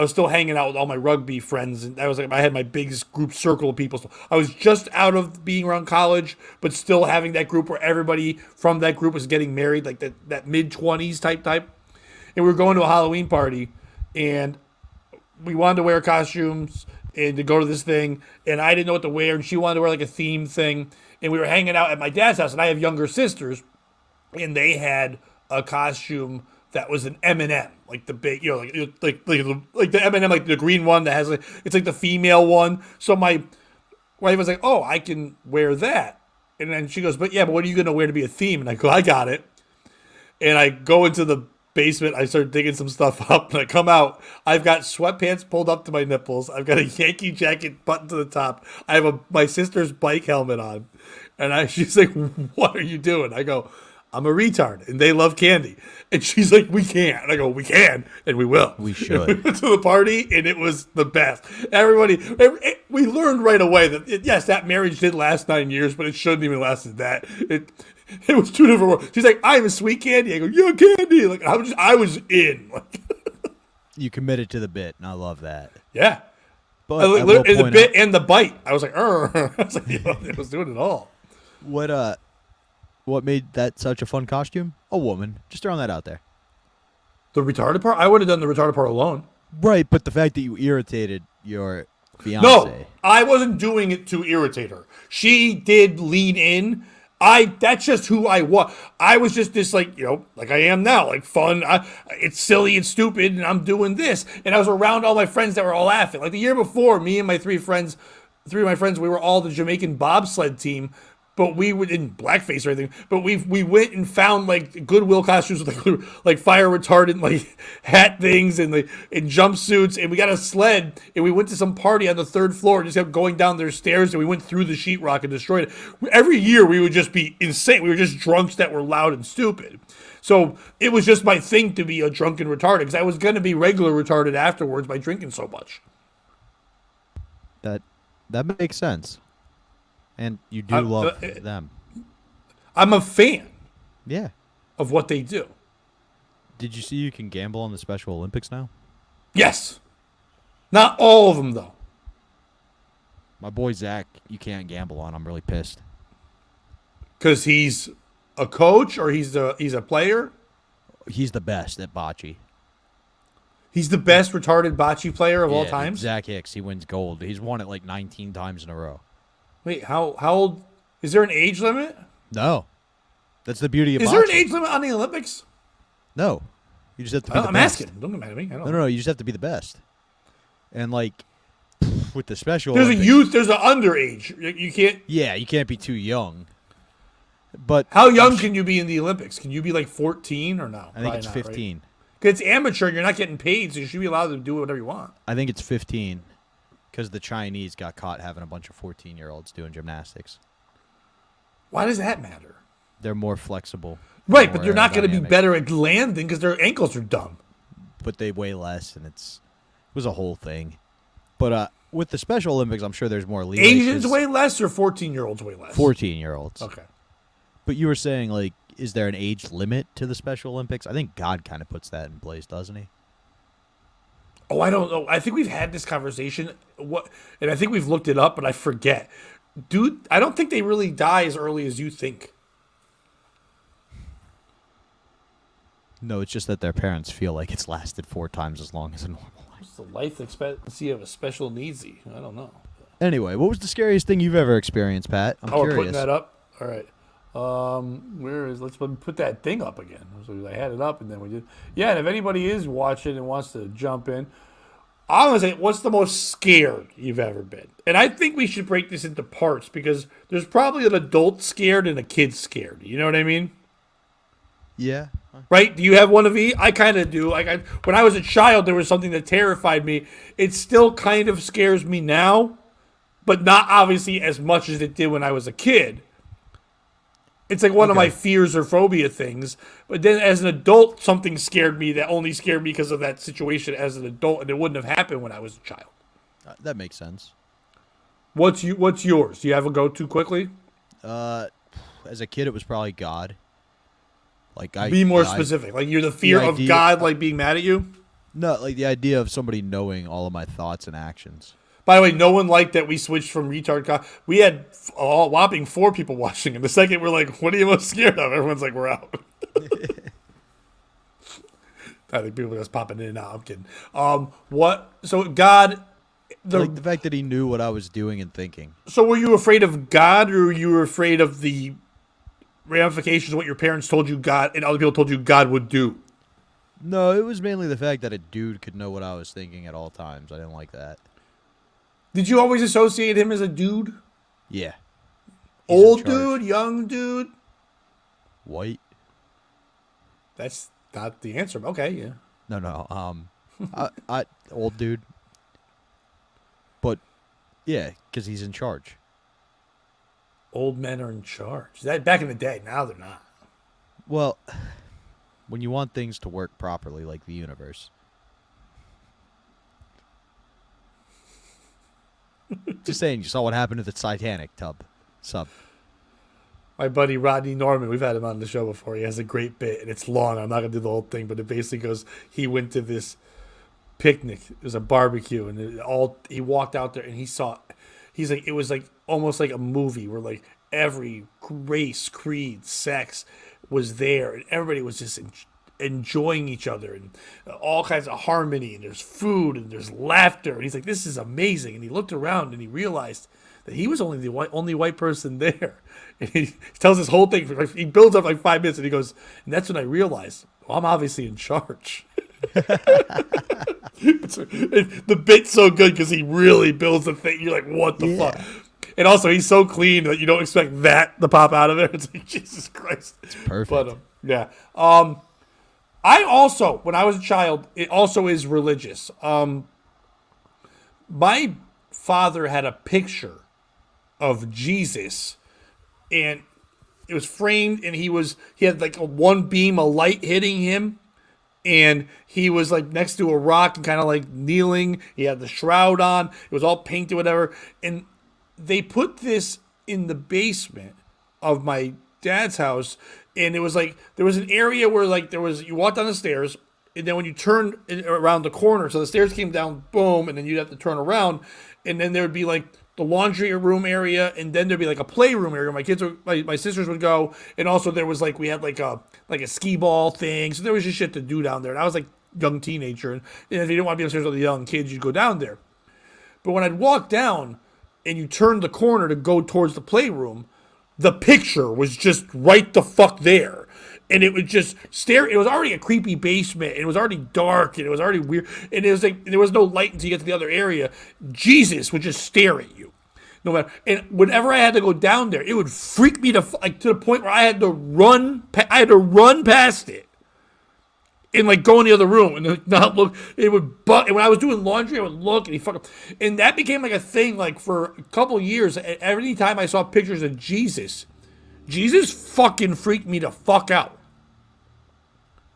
Speaker 1: still hanging out with all my rugby friends, and I had my biggest group circle of people. So I was just out of being around college, but still having that group where everybody from that group was getting married, like that mid-20s type. And we were going to a Halloween party, and we wanted to wear costumes and to go to this thing, and I didn't know what to wear, and she wanted to wear like a theme thing, and we were hanging out at my dad's house, and I have younger sisters, and they had a costume that was an M&M, like the big, like the M&M, like the green one that has it's like the female one. So my wife was like, "Oh, I can wear that," and then she goes, "But what are you gonna wear to be a theme?" And I go, "I got it," and I go into the basement. I start digging some stuff up, and I come out. I've got sweatpants pulled up to my nipples. I've got a Yankee jacket buttoned to the top. I have my sister's bike helmet on, and she's like, "What are you doing?" I go, "I'm a retard, and they love candy." And she's like, "We can't." And I go, "We can, and we will."
Speaker 2: We should.
Speaker 1: We went to the party, and it was the best. We learned right away that yes, that marriage did last 9 years, but it shouldn't even lasted that. It was two different worlds. She's like, "I'm a sweet candy." I go, "You're candy." Like I was in. Like,
Speaker 2: You committed to the bit, and I love that.
Speaker 1: yeah.
Speaker 2: But I will
Speaker 1: And the
Speaker 2: point
Speaker 1: bit
Speaker 2: out,
Speaker 1: and the bite. I was like, I was like, it was doing it all.
Speaker 2: what made that such a fun costume? A woman. Just throwing that out there.
Speaker 1: The retarded part? I would have done the retarded part alone.
Speaker 2: Right, but the fact that you irritated your fiance.
Speaker 1: No, I wasn't doing it to irritate her. She did lean in. That's just who I was. I was just this like I am now, like fun. It's silly and stupid, and I'm doing this. And I was around all my friends that were all laughing. Like the year before, me and my three of my friends, we were all the Jamaican bobsled team. But we were in blackface or anything. But we went and found like Goodwill costumes with like fire retardant like hat things and jumpsuits, and we got a sled and we went to some party on the 3rd floor and just kept going down their stairs, and we went through the sheetrock and destroyed it. Every year we would just be insane. We were just drunks that were loud and stupid. So it was just my thing to be a drunken retarded because I was gonna be regular retarded afterwards by drinking so much.
Speaker 2: That makes sense. And you do love them.
Speaker 1: I'm a fan
Speaker 2: Yeah.
Speaker 1: of what they do.
Speaker 2: Did you see you can gamble on the Special Olympics now?
Speaker 1: Yes. Not all of them, though.
Speaker 2: My boy Zach, you can't gamble on. I'm really pissed.
Speaker 1: Because he's a coach or he's a player?
Speaker 2: He's the best at bocce.
Speaker 1: He's the best retarded bocce player of all
Speaker 2: Yeah,
Speaker 1: time?
Speaker 2: Zach Hicks, he wins gold. He's won it like 19 times in a row.
Speaker 1: Wait, how old? Is there an age limit?
Speaker 2: No. That's the beauty of
Speaker 1: Is
Speaker 2: bocce.
Speaker 1: there an age limit on the Olympics?
Speaker 2: No. You just have to be the
Speaker 1: I'm
Speaker 2: best.
Speaker 1: asking. Don't get mad at me. I don't
Speaker 2: No. You just have to be the best. And like with the Special
Speaker 1: There's a
Speaker 2: Olympics,
Speaker 1: youth, there's an underage. You can't.
Speaker 2: yeah, you can't be too young. But
Speaker 1: How young can you be in the Olympics? Can you be like 14 or no?
Speaker 2: I think it's 15.
Speaker 1: Because it's amateur, you're not getting paid, so you should be allowed to do whatever you want.
Speaker 2: I think it's 15 because the Chinese got caught having a bunch of 14-year-olds doing gymnastics.
Speaker 1: Why does that matter?
Speaker 2: They're more flexible.
Speaker 1: Right,
Speaker 2: more
Speaker 1: but they're not going to be
Speaker 2: aerodynamic,
Speaker 1: better at landing because their ankles are dumb.
Speaker 2: But they weigh less, and it was a whole thing. But with the Special Olympics, I'm sure there's more leeway.
Speaker 1: Asians weigh less or 14-year-olds weigh less?
Speaker 2: 14-year-olds.
Speaker 1: Okay.
Speaker 2: But you were saying, like, is there an age limit to the Special Olympics? I think God kind of puts that in place, doesn't he?
Speaker 1: Oh, I don't know. I think we've had this conversation, and I think we've looked it up, but I forget. Dude, I don't think they really die as early as you think.
Speaker 2: No, it's just that their parents feel like it's lasted 4 times as long as a normal life.
Speaker 1: What's the life expectancy of a special needsy? I don't know.
Speaker 2: Anyway, what was the scariest thing you've ever experienced, Pat? I'm curious.
Speaker 1: We're putting that up? All right. Let's put that thing up again. So I had it up and then we did. Yeah, and if anybody is watching and wants to jump in, I'm going to say, what's the most scared you've ever been? And I think we should break this into parts because there's probably an adult scared and a kid scared. You know what I mean?
Speaker 2: Yeah.
Speaker 1: Right? Do you have one of each? I kind of do. When I was a child, there was something that terrified me. It still kind of scares me now, but not obviously as much as it did when I was a kid. It's like one of my fears or phobia things. But then as an adult, something scared me that only scared me because of that situation as an adult, and it wouldn't have happened when I was a child.
Speaker 2: That makes sense.
Speaker 1: What's yours? Do you have a go-to quickly?
Speaker 2: As a kid, it was probably God.
Speaker 1: Be more specific. Like you're the fear of God, like being mad at you?
Speaker 2: No, like the idea of somebody knowing all of my thoughts and actions.
Speaker 1: By the way, no one liked that we switched from retard. We had a whopping 4 people watching, and the second we're like, "What are you most scared of?" Everyone's like, "We're out." I think people are just popping in and out. I'm kidding. What? So God,
Speaker 2: the fact that he knew what I was doing and thinking.
Speaker 1: So were you afraid of God, or were you afraid of the ramifications of what your parents told you God and other people told you God would do?
Speaker 2: No, it was mainly the fact that a dude could know what I was thinking at all times. I didn't like that.
Speaker 1: Did you always associate him as a dude?
Speaker 2: Yeah.
Speaker 1: Old dude, young dude?
Speaker 2: White.
Speaker 1: That's not the answer. Okay, yeah.
Speaker 2: No. I old dude. But yeah, because he's in charge.
Speaker 1: Old men are in charge. That back in the day. Now they're not.
Speaker 2: Well, when you want things to work properly, like the universe. Just saying, you saw what happened to the Titanic sub.
Speaker 1: My buddy Rodney Norman, we've had him on the show before. He has a great bit, and it's long. I'm not going to do the whole thing, but it basically goes, he went to this picnic. It was a barbecue, and he walked out there, and he's like, it was like almost like a movie where like every race, creed, sex was there, and everybody was just enjoying each other and all kinds of harmony, and there's food and there's laughter, and he's like, this is amazing. And he looked around and he realized that he was only the only white person there, and he tells this whole thing. He builds up like 5 minutes, and he goes, and that's when I realized, well, I'm obviously in charge. The bit's so good because he really builds the thing. You're like, what the fuck? And also, he's so clean that you don't expect that to pop out of there. It's like, Jesus Christ.
Speaker 2: It's perfect.
Speaker 1: But yeah. I also, when I was a child, it also is religious. My father had a picture of Jesus, and it was framed, and he had like one beam of light hitting him, and he was like next to a rock and kind of like kneeling. He had the shroud on. It was all painted, whatever. And they put this in the basement of my dad's house. And it was like, there was an area where like you walked down the stairs, and then when you turned around the corner, so the stairs came down, boom, and then you'd have to turn around, and then there would be like the laundry room area, and then there'd be like a playroom area. My sisters would go, and also there was like, we had like a skee ball thing, so there was just shit to do down there. And I was like young teenager, and if you didn't want to be upstairs with the young kids, you'd go down there. But when I'd walk down, and you turned the corner to go towards the playroom, the picture was just right the fuck there. And it would just stare. It was already a creepy basement. And it was already dark. And it was already weird. And it was like, there was no light until you get to the other area. Jesus would just stare at you. no matter. And whenever I had to go down there, it would freak me to the point where I had to run. I had to run past it and like go in the other room and like, not look. It would, but when I was doing laundry, I would look and he fucking. And that became like a thing. Like for a couple of years, every time I saw pictures of Jesus fucking freaked me the fuck out.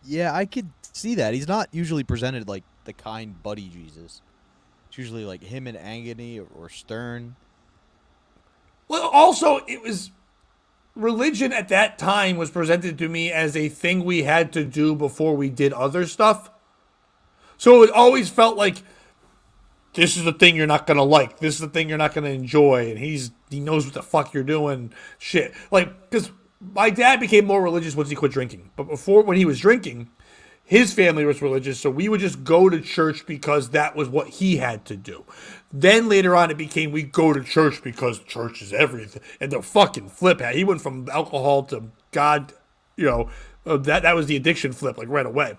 Speaker 2: Yeah, I could see that. He's not usually presented like the kind buddy Jesus. It's usually like him in agony or stern.
Speaker 1: Well, also, it was religion at that time was presented to me as a thing we had to do before we did other stuff. So it always felt like this is the thing you're not gonna like. This is the thing you're not gonna enjoy, and he knows what the fuck you're doing. Shit, like because my dad became more religious once he quit drinking, but before when he was drinking, his family was religious, so we would just go to church because that was what he had to do. Then later on, it became we go to church because church is everything. And the fucking flip, he went from alcohol to God, that was the addiction flip, like right away.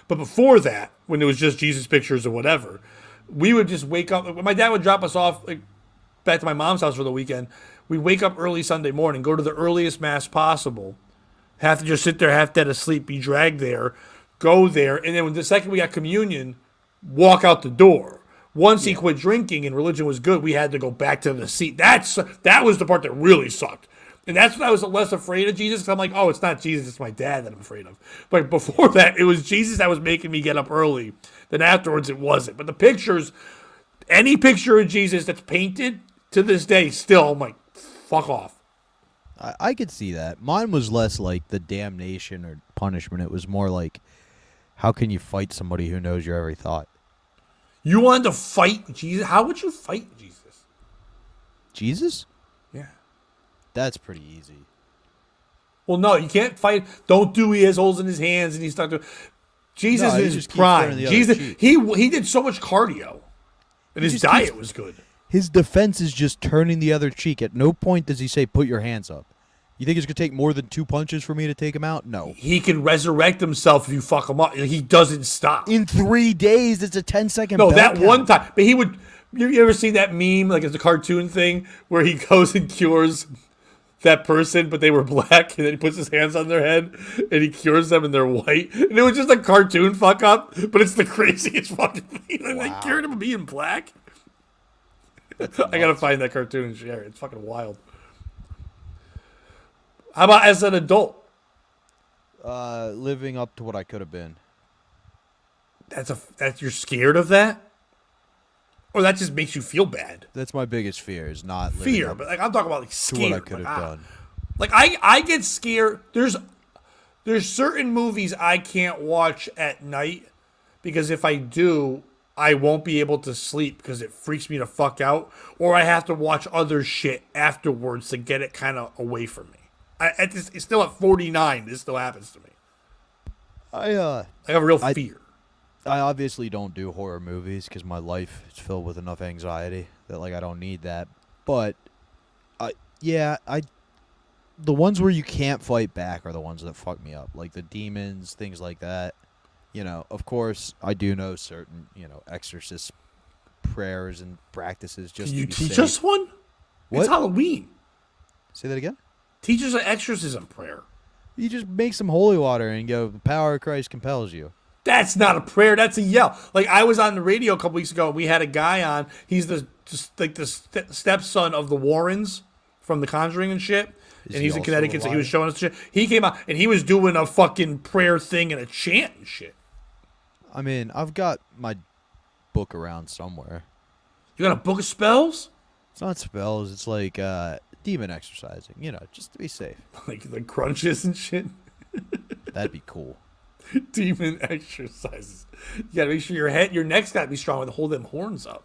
Speaker 1: But before that, when it was just Jesus pictures or whatever, we would just wake up. When my dad would drop us off back to my mom's house for the weekend, we'd wake up early Sunday morning, go to the earliest mass possible, have to just sit there half dead asleep, be dragged there, go there, and then when the second we got communion, walk out the door. Once he quit drinking and religion was good, we had to go back to the seat. That was the part that really sucked. And that's when I was less afraid of Jesus, because I'm like, oh, it's not Jesus, it's my dad that I'm afraid of. But before that, it was Jesus that was making me get up early. Then afterwards, it wasn't. But the pictures, any picture of Jesus that's painted to this day, still, I'm like, fuck off.
Speaker 2: I could see that. Mine was less like the damnation or punishment. It was more like, how can you fight somebody who knows your every thought?
Speaker 1: You wanted to fight Jesus? How would you fight Jesus?
Speaker 2: Jesus?
Speaker 1: Yeah.
Speaker 2: That's pretty easy.
Speaker 1: Well, no, you can't fight. Don't do. He has holes in his hands and he's stuck to. Jesus is his prime. Jesus, he did so much cardio, and his diet was good.
Speaker 2: His defense is just turning the other cheek. At no point does he say, "Put your hands up." You think it's gonna take more than 2 punches for me to take him out? No.
Speaker 1: He can resurrect himself if you fuck him up. He doesn't stop.
Speaker 2: In 3 days, it's a 10-second.
Speaker 1: No, that count. One time. But he would. You ever seen that meme, like it's a cartoon thing, where he goes and cures that person, but they were black, and then he puts his hands on their head, and he cures them, and they're white. And it was just a cartoon fuck up, but it's the craziest fucking thing. And they cured him being black. I gotta find that cartoon and share it. It's fucking wild. How about as an adult?
Speaker 2: Living up to what I could have been.
Speaker 1: That's you're scared of that? Or that just makes you feel bad?
Speaker 2: That's my biggest fear, is not
Speaker 1: fear, but like I'm talking about like scared.
Speaker 2: What I could have done.
Speaker 1: Like I get scared. There's certain movies I can't watch at night because if I do, I won't be able to sleep because it freaks me the fuck out, or I have to watch other shit afterwards to get it kind of away from me. It's still at 49. This still happens to me. I have a real fear.
Speaker 2: I obviously don't do horror movies because my life is filled with enough anxiety that like I don't need that. But the ones where you can't fight back are the ones that fuck me up, like the demons, things like that. Of course, I do know certain exorcist prayers and practices. Just
Speaker 1: Can you
Speaker 2: to be
Speaker 1: teach
Speaker 2: safe.
Speaker 1: us one?
Speaker 2: What?
Speaker 1: It's Halloween.
Speaker 2: Say that again.
Speaker 1: Teach us an exorcism prayer.
Speaker 2: You just make some holy water and go, the power of Christ compels you.
Speaker 1: That's not a prayer. That's a yell. Like I was on the radio a couple weeks ago. And we had a guy on. He's the stepson of the Warrens from The Conjuring and shit. And he's in Connecticut, so he was showing us shit. He came out and he was doing a fucking prayer thing and a chant and shit.
Speaker 2: I mean, I've got my book around somewhere.
Speaker 1: You got a book of spells?
Speaker 2: It's not spells. It's like demon exercising. Just to be safe.
Speaker 1: Like the crunches and shit.
Speaker 2: That'd be cool.
Speaker 1: Demon exercises. You gotta make sure your neck's gotta be strong to hold them horns up.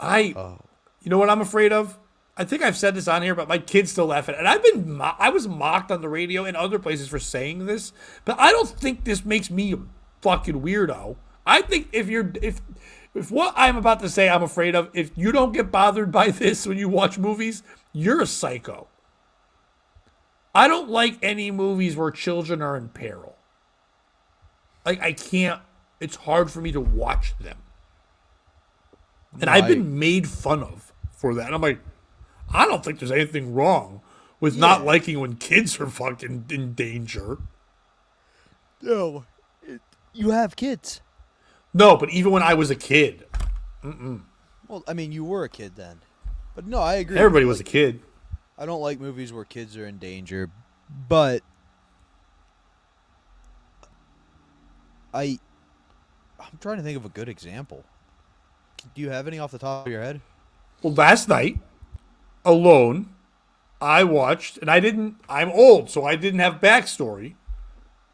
Speaker 1: You know what I'm afraid of? I think I've said this on here, but my kids still laugh at it. And I was mocked on the radio and other places for saying this, but I don't think this makes me a fucking weirdo. I think if what I'm about to say I'm afraid of, if you don't get bothered by this when you watch movies, you're a psycho. I don't like any movies where children are in peril. Like I can't. It's hard for me to watch them. And
Speaker 2: No,
Speaker 1: I've been made fun of for that. And I'm like, I don't think there's anything wrong with not liking when kids are fucking in danger.
Speaker 2: No, you have kids.
Speaker 1: No, but even when I was a kid,
Speaker 2: Well, I mean, you were a kid then. But no, I agree.
Speaker 1: everybody was a kid.
Speaker 2: I don't like movies where kids are in danger, but I'm trying to think of a good example. Do you have any off the top of your head?
Speaker 1: Well, last night, alone, I watched, and I'm old, so I didn't have backstory.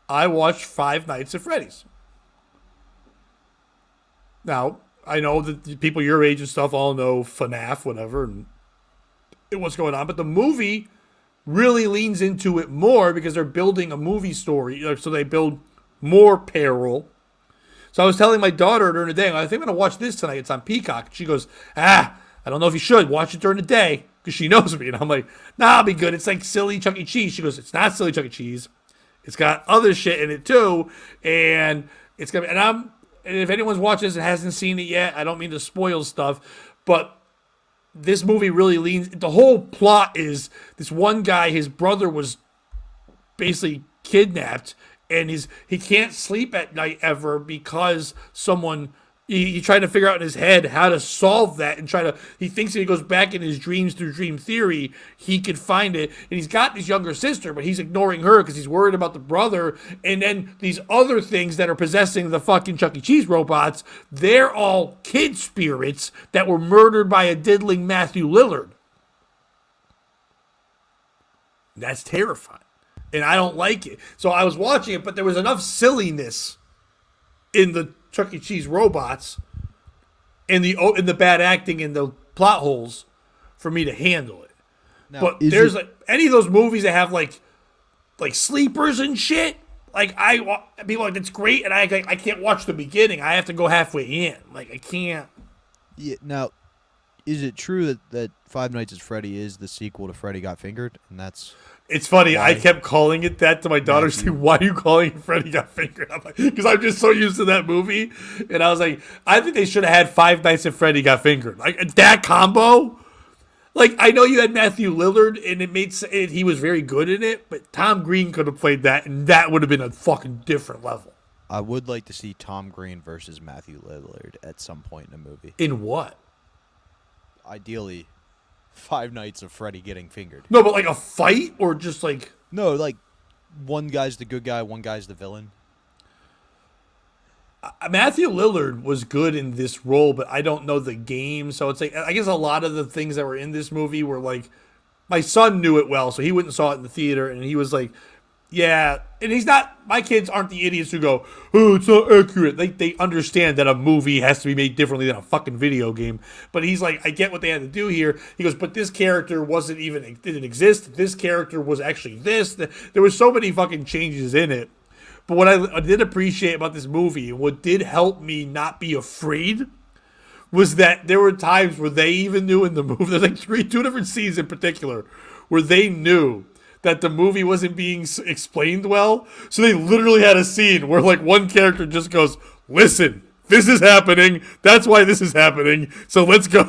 Speaker 1: I watched Five Nights at Freddy's. Now, I know that the people your age and stuff all know FNAF, whatever, and what's going on, but the movie really leans into it more because they're building a movie story, so they build more peril. So I was telling my daughter during the day, I think I'm going to watch this tonight. It's on Peacock. She goes, I don't know if you should. Watch it during the day because she knows me. And I'm like, nah, I'll be good. It's like silly Chuck E. Cheese. She goes, it's not silly Chuck E. Cheese. It's got other shit in it too. And it's going to be, and if anyone's watching this and hasn't seen it yet, I don't mean to spoil stuff, but this movie really leans, the whole plot is this one guy, his brother was basically kidnapped, and he can't sleep at night ever because someone he tried to figure out in his head how to solve that, and he thinks that he goes back in his dreams through dream theory he could find it, and he's got this younger sister, but he's ignoring her because he's worried about the brother, and then these other things that are possessing the fucking Chuck E. Cheese robots, they're all kid spirits that were murdered by a diddling Matthew Lillard. That's terrifying. And I don't like it. So I was watching it, but there was enough silliness in the Chuck E. Cheese robots and the bad acting and the plot holes for me to handle it. Now, but there's any of those movies that have like sleepers and shit. Like people like it's great, and I can't watch the beginning. I have to go halfway in. Like I can't.
Speaker 2: Yeah. Now, is it true that Five Nights at Freddy is the sequel to Freddy Got Fingered, and that's?
Speaker 1: It's funny. Why? I kept calling it that to my daughter. She's like, why are you calling it Freddy Got Fingered? I'm like, because I'm just so used to that movie. And I was like, I think they should have had Five Nights at Freddy Got Fingered. Like, that combo. Like, I know you had Matthew Lillard, and he was very good in it, but Tom Green could have played that, and that would have been a fucking different level.
Speaker 2: I would like to see Tom Green versus Matthew Lillard at some point in a movie.
Speaker 1: In what?
Speaker 2: Ideally, Five Nights of Freddy Getting Fingered.
Speaker 1: No, but like a fight or just like...
Speaker 2: No, like one guy's the good guy, one guy's the villain.
Speaker 1: Matthew Lillard was good in this role, but I don't know the game. So it's like, I guess a lot of the things that were in this movie were like, my son knew it well, so he went and saw it in the theater, and he was like, yeah. And my kids aren't the idiots who go, oh, it's not accurate. They understand that a movie has to be made differently than a fucking video game. But he's like, I get what they had to do here. He goes, but this character didn't exist. This character was actually this. There was so many fucking changes in it. But what I did appreciate about this movie, and what did help me not be afraid, was that there were times where they even knew in the movie, there's like two different scenes in particular, where they knew that the movie wasn't being explained well. So they literally had a scene where like one character just goes, listen, this is happening. That's why this is happening. So let's go.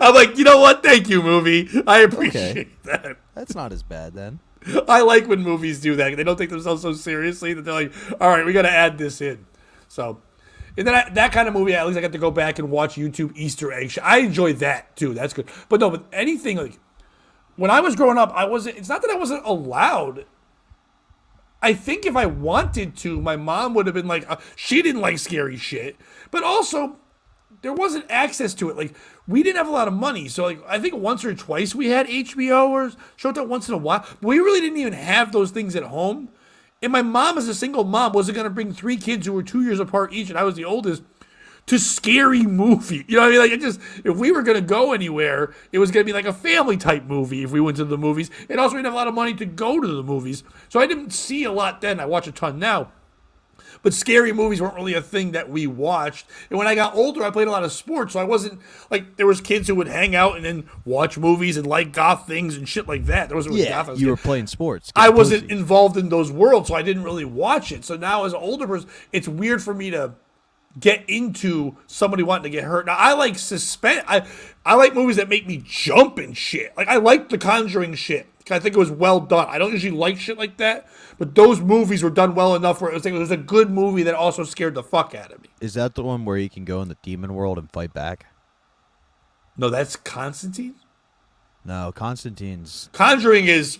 Speaker 1: I'm like, you know what? Thank you, movie. I appreciate that.
Speaker 2: That's not as bad then.
Speaker 1: I like when movies do that. They don't take themselves so seriously that they're like, all right, we got to add this in. So, and then that kind of movie, at least I got to go back and watch YouTube Easter egg. I enjoy that too. That's good. But no, but anything like when I was growing up, it's not that I wasn't allowed. I think if I wanted to, my mom would have been like, she didn't like scary shit. But also, there wasn't access to it. Like, we didn't have a lot of money. So, like, I think once or twice we had HBO or Showtime once in a while. But we really didn't even have those things at home. And my mom, as a single mom, wasn't going to bring 3 kids who were 2 years apart each, and I was the oldest, to scary movie. You know what I mean? Like, if we were going to go anywhere, it was going to be like a family type movie if we went to the movies. And also, we didn't have a lot of money to go to the movies. So I didn't see a lot then. I watch a ton now. But scary movies weren't really a thing that we watched. And when I got older, I played a lot of sports. So I wasn't, like, there was kids who would hang out and then watch movies and like goth things and shit like that. There wasn't really goth.
Speaker 2: You were playing sports.
Speaker 1: I wasn't involved in those worlds, so I didn't really watch it. So now as an older person, it's weird for me to get into somebody wanting to get hurt. Now I like suspense. I like movies that make me jump and shit. Like I like The Conjuring shit. I think it was well done. I don't usually like shit like that, but those movies were done well enough where it was a good movie that also scared the fuck out of me.
Speaker 2: Is that the one where you can go in the demon world and fight back?
Speaker 1: No, that's Constantine.
Speaker 2: No, Constantine's.
Speaker 1: Conjuring is.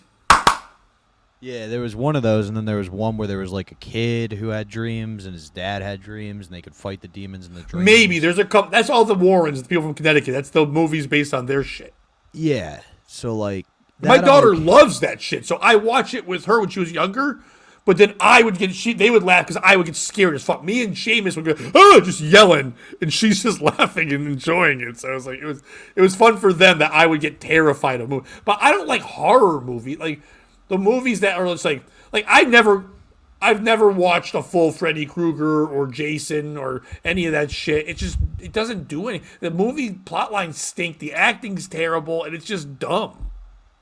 Speaker 2: Yeah, there was one of those, and then there was one where there was like a kid who had dreams, and his dad had dreams, and they could fight the demons in the dreams.
Speaker 1: Maybe there's a couple. That's all the Warrens, the people from Connecticut. That's the movies based on their shit.
Speaker 2: Yeah, so like
Speaker 1: My daughter loves that shit, so I watch it with her when she was younger. But then I would they would laugh because I would get scared as fuck. Me and Seamus would go, oh, just yelling, and she's just laughing and enjoying it. So it was like it was fun for them that I would get terrified of movies. But I don't like horror movies, like the movies that are just like I've never watched a full Freddy Krueger or Jason or any of that shit. It doesn't do anything. The movie plot lines stink. The acting's terrible, and it's just dumb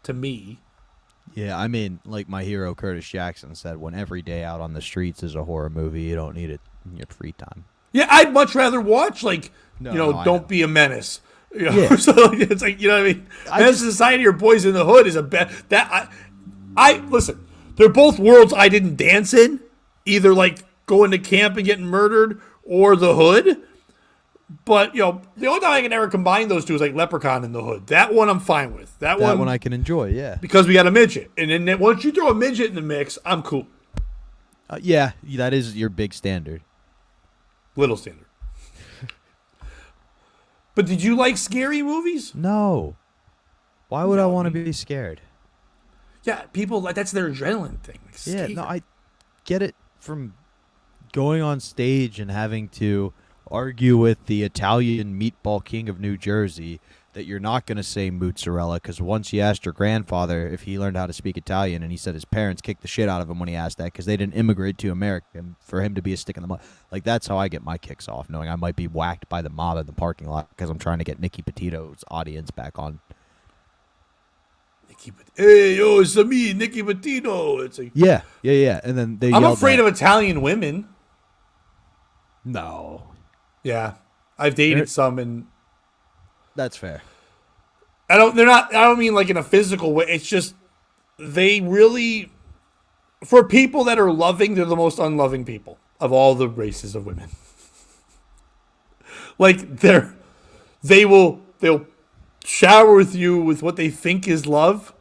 Speaker 1: to me.
Speaker 2: Yeah, I mean, like my hero Curtis Jackson said, when every day out on the streets is a horror movie, you don't need it in your free time.
Speaker 1: Yeah, I'd much rather watch Don't Be a Menace.
Speaker 2: Yeah.
Speaker 1: So it's like, you know what I mean? Menace to Society or Boys in the Hood is a bet that I listen. They're both worlds I didn't dance in, either like going to camp and getting murdered or the Hood. But, the only time I can ever combine those two is like Leprechaun and the Hood. That one I'm fine with. That one
Speaker 2: I can enjoy, yeah.
Speaker 1: Because we got a midget. And then once you throw a midget in the mix, I'm cool.
Speaker 2: Yeah, that is your big standard.
Speaker 1: Little standard. But did you like scary movies?
Speaker 2: No. Why would I want to be scared?
Speaker 1: Yeah, people, that's their adrenaline thing.
Speaker 2: Yeah, no, I get it from going on stage and having to argue with the Italian meatball king of New Jersey that you're not going to say mozzarella because once you asked your grandfather if he learned how to speak Italian, and he said his parents kicked the shit out of him when he asked that because they didn't immigrate to America, and for him to be a stick in the mud. Like, that's how I get my kicks off, knowing I might be whacked by the mob in the parking lot because I'm trying to get Nicky Petito's audience back on.
Speaker 1: Hey, yo, it's me, Nicky Petito. It's like,
Speaker 2: yeah. And then
Speaker 1: I'm afraid of Italian women.
Speaker 2: No.
Speaker 1: Yeah, I've dated some, and
Speaker 2: that's fair.
Speaker 1: I don't mean like in a physical way. It's just they really, for people that are loving, they're the most unloving people of all the races of women. Like they'll shower with you with what they think is love,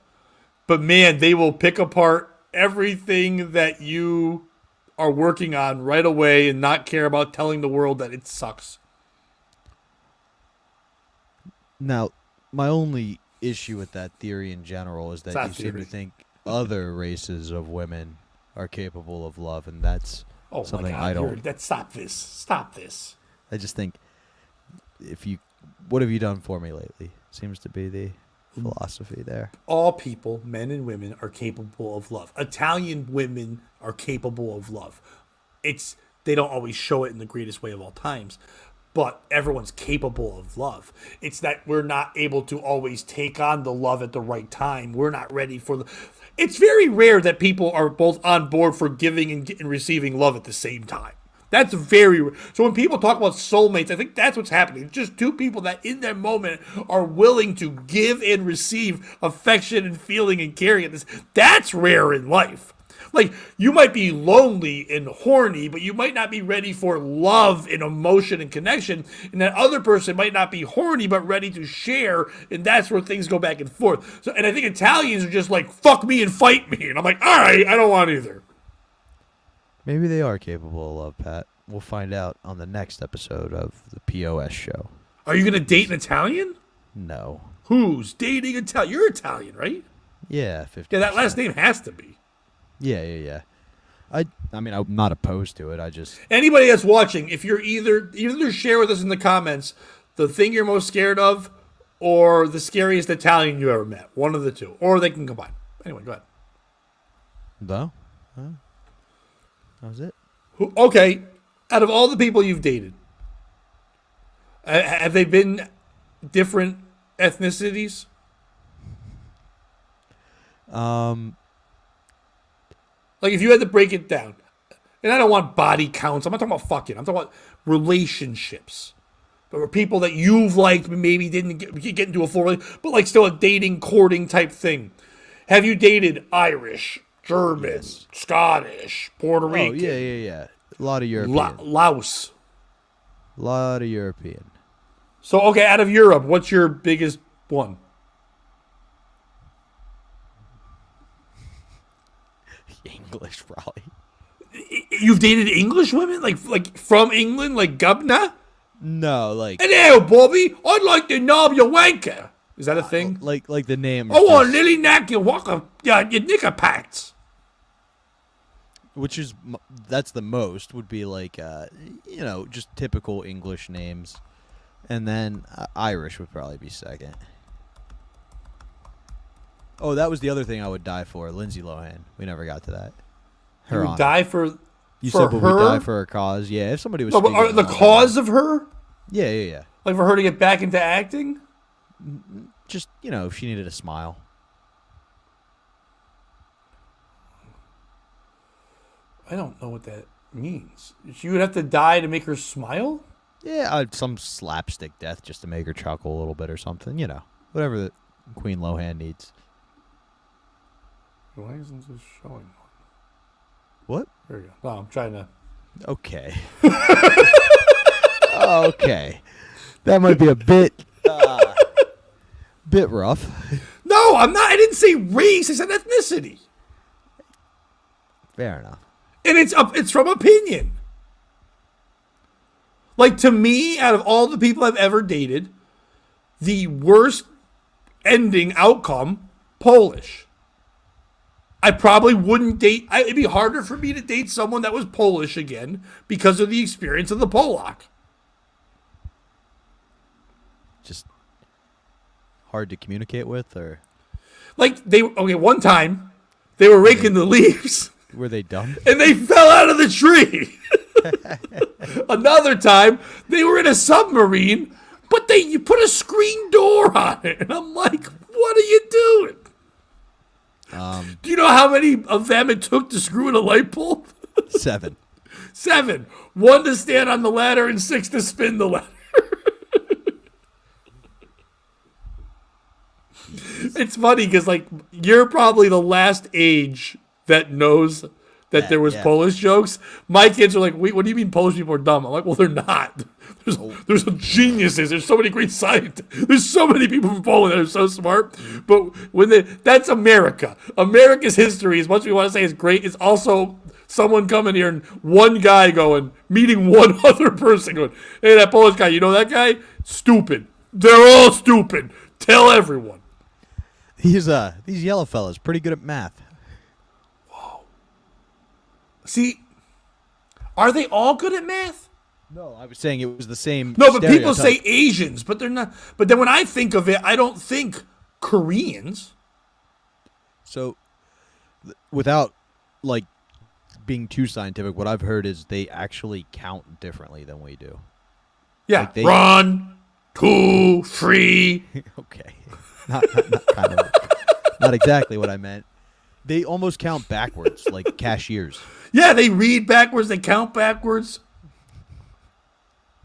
Speaker 1: but man, they will pick apart everything that you are working on right away and not care about telling the world that it sucks.
Speaker 2: Now, my only issue with that theory in general is that you seem to think other races of women are capable of love, and that's something I don't.
Speaker 1: Stop this.
Speaker 2: I just think what have you done for me lately? Seems to be the philosophy there.
Speaker 1: All people, men and women, are capable of love. Italian women are capable of love. They don't always show it in the greatest way of all times, but everyone's capable of love. It's that we're not able to always take on the love at the right time. We're not ready for it's very rare that people are both on board for giving and receiving love at the same time. That's very rare. So when people talk about soulmates, I think that's what's happening. It's just two people that in their moment are willing to give and receive affection and feeling and caring at this. That's rare in life. Like, you might be lonely and horny, but you might not be ready for love and emotion and connection. And that other person might not be horny, but ready to share. And that's where things go back and forth. So, and I think Italians are just like, fuck me and fight me. And I'm like, all right, I don't want either.
Speaker 2: Maybe they are capable of love, Pat. We'll find out on the next episode of the POS show.
Speaker 1: Are you going to date an Italian?
Speaker 2: No.
Speaker 1: Who's dating Italian? You're Italian, right?
Speaker 2: Yeah, 50%.
Speaker 1: Yeah, that last name has to be.
Speaker 2: Yeah. I mean, I'm not opposed to it. I just...
Speaker 1: Anybody that's watching, if you're either share with us in the comments the thing you're most scared of or the scariest Italian you ever met. One of the two. Or they can combine. Anyway, go ahead.
Speaker 2: No? That was it.
Speaker 1: Okay, out of all the people you've dated, have they been different ethnicities? Like, if you had to break it down, And I don't want body counts. I'm not talking about fucking. I'm talking about relationships. There were people that you've liked, maybe didn't get into a full relationship, but like still a dating, courting type thing. Have you dated Irish, German,
Speaker 2: Yes.
Speaker 1: Scottish, Puerto
Speaker 2: Oh,
Speaker 1: Rican?
Speaker 2: yeah. A lot of European.
Speaker 1: Laos.
Speaker 2: A lot of European.
Speaker 1: So, okay, out of Europe, what's your biggest one?
Speaker 2: English, probably.
Speaker 1: You've dated English women? Like from England? Like Gubna?
Speaker 2: No, like...
Speaker 1: And hell, Bobby, I'd like to knob your wanker. Is that a thing?
Speaker 2: Like the name.
Speaker 1: I want Lily Knack your walker, your knicker packs.
Speaker 2: Which is... That's the most, would be like, just typical English names. And then Irish would probably be second. Oh, that was the other thing I would die for. Lindsay Lohan. We never got to that.
Speaker 1: You
Speaker 2: Her
Speaker 1: would
Speaker 2: honor.
Speaker 1: die for
Speaker 2: You
Speaker 1: for
Speaker 2: said would
Speaker 1: her?
Speaker 2: we die for her cause? Yeah, if somebody was
Speaker 1: No, but
Speaker 2: speaking
Speaker 1: the
Speaker 2: about
Speaker 1: cause of her?
Speaker 2: that. Yeah.
Speaker 1: Like for her to get back into acting?
Speaker 2: Just, if she needed a smile.
Speaker 1: I don't know what that means. She would have to die to make her smile?
Speaker 2: Yeah, some slapstick death just to make her chuckle a little bit or something. Whatever that Queen Lohan needs.
Speaker 1: Why isn't this showing?
Speaker 2: What?
Speaker 1: There you go. No, I'm trying to...
Speaker 2: Okay. Okay. That might be a bit rough.
Speaker 1: No, I'm not. I didn't say race. I said ethnicity.
Speaker 2: Fair enough.
Speaker 1: And it's from opinion. Like, to me, out of all the people I've ever dated, the worst ending outcome, Polish. I probably wouldn't date... It'd be harder for me to date someone that was Polish again because of the experience of the Polak.
Speaker 2: Just hard to communicate with, or
Speaker 1: Like, one time, they were raking the leaves,
Speaker 2: were they dumb?
Speaker 1: and they fell out of the tree. Another time, they were in a submarine, but you put a screen door on it. And I'm like, what are you doing? Do you know how many of them it took to screw in a light bulb?
Speaker 2: 7.
Speaker 1: 7. 1 to stand on the ladder and 6 to spin the ladder. It's funny because, like, you're probably the last age that knows that there was Polish jokes. My kids are like, wait, what do you mean Polish people are dumb? I'm like, well, they're not. There's geniuses. There's so many great scientists. There's so many people from Poland that are so smart. But that's America. America's history, as much as we want to say is great, is also someone coming here and one guy meeting one other person going, hey, that Polish guy, you know that guy? Stupid. They're all stupid. Tell everyone.
Speaker 2: These yellow fellas pretty good at math.
Speaker 1: See, are they all good at math?
Speaker 2: No, I was saying it was the same.
Speaker 1: No, but people
Speaker 2: stereotype.
Speaker 1: say Asians, but they're not. But then when I think of it, I don't think Koreans.
Speaker 2: So, without like being too scientific, what I've heard is they actually count differently than we do.
Speaker 1: Yeah,
Speaker 2: Like
Speaker 1: 1, 2, 3.
Speaker 2: Okay, not kind of, not exactly what I meant. They almost count backwards, like cashiers.
Speaker 1: Yeah, they read backwards, they count backwards.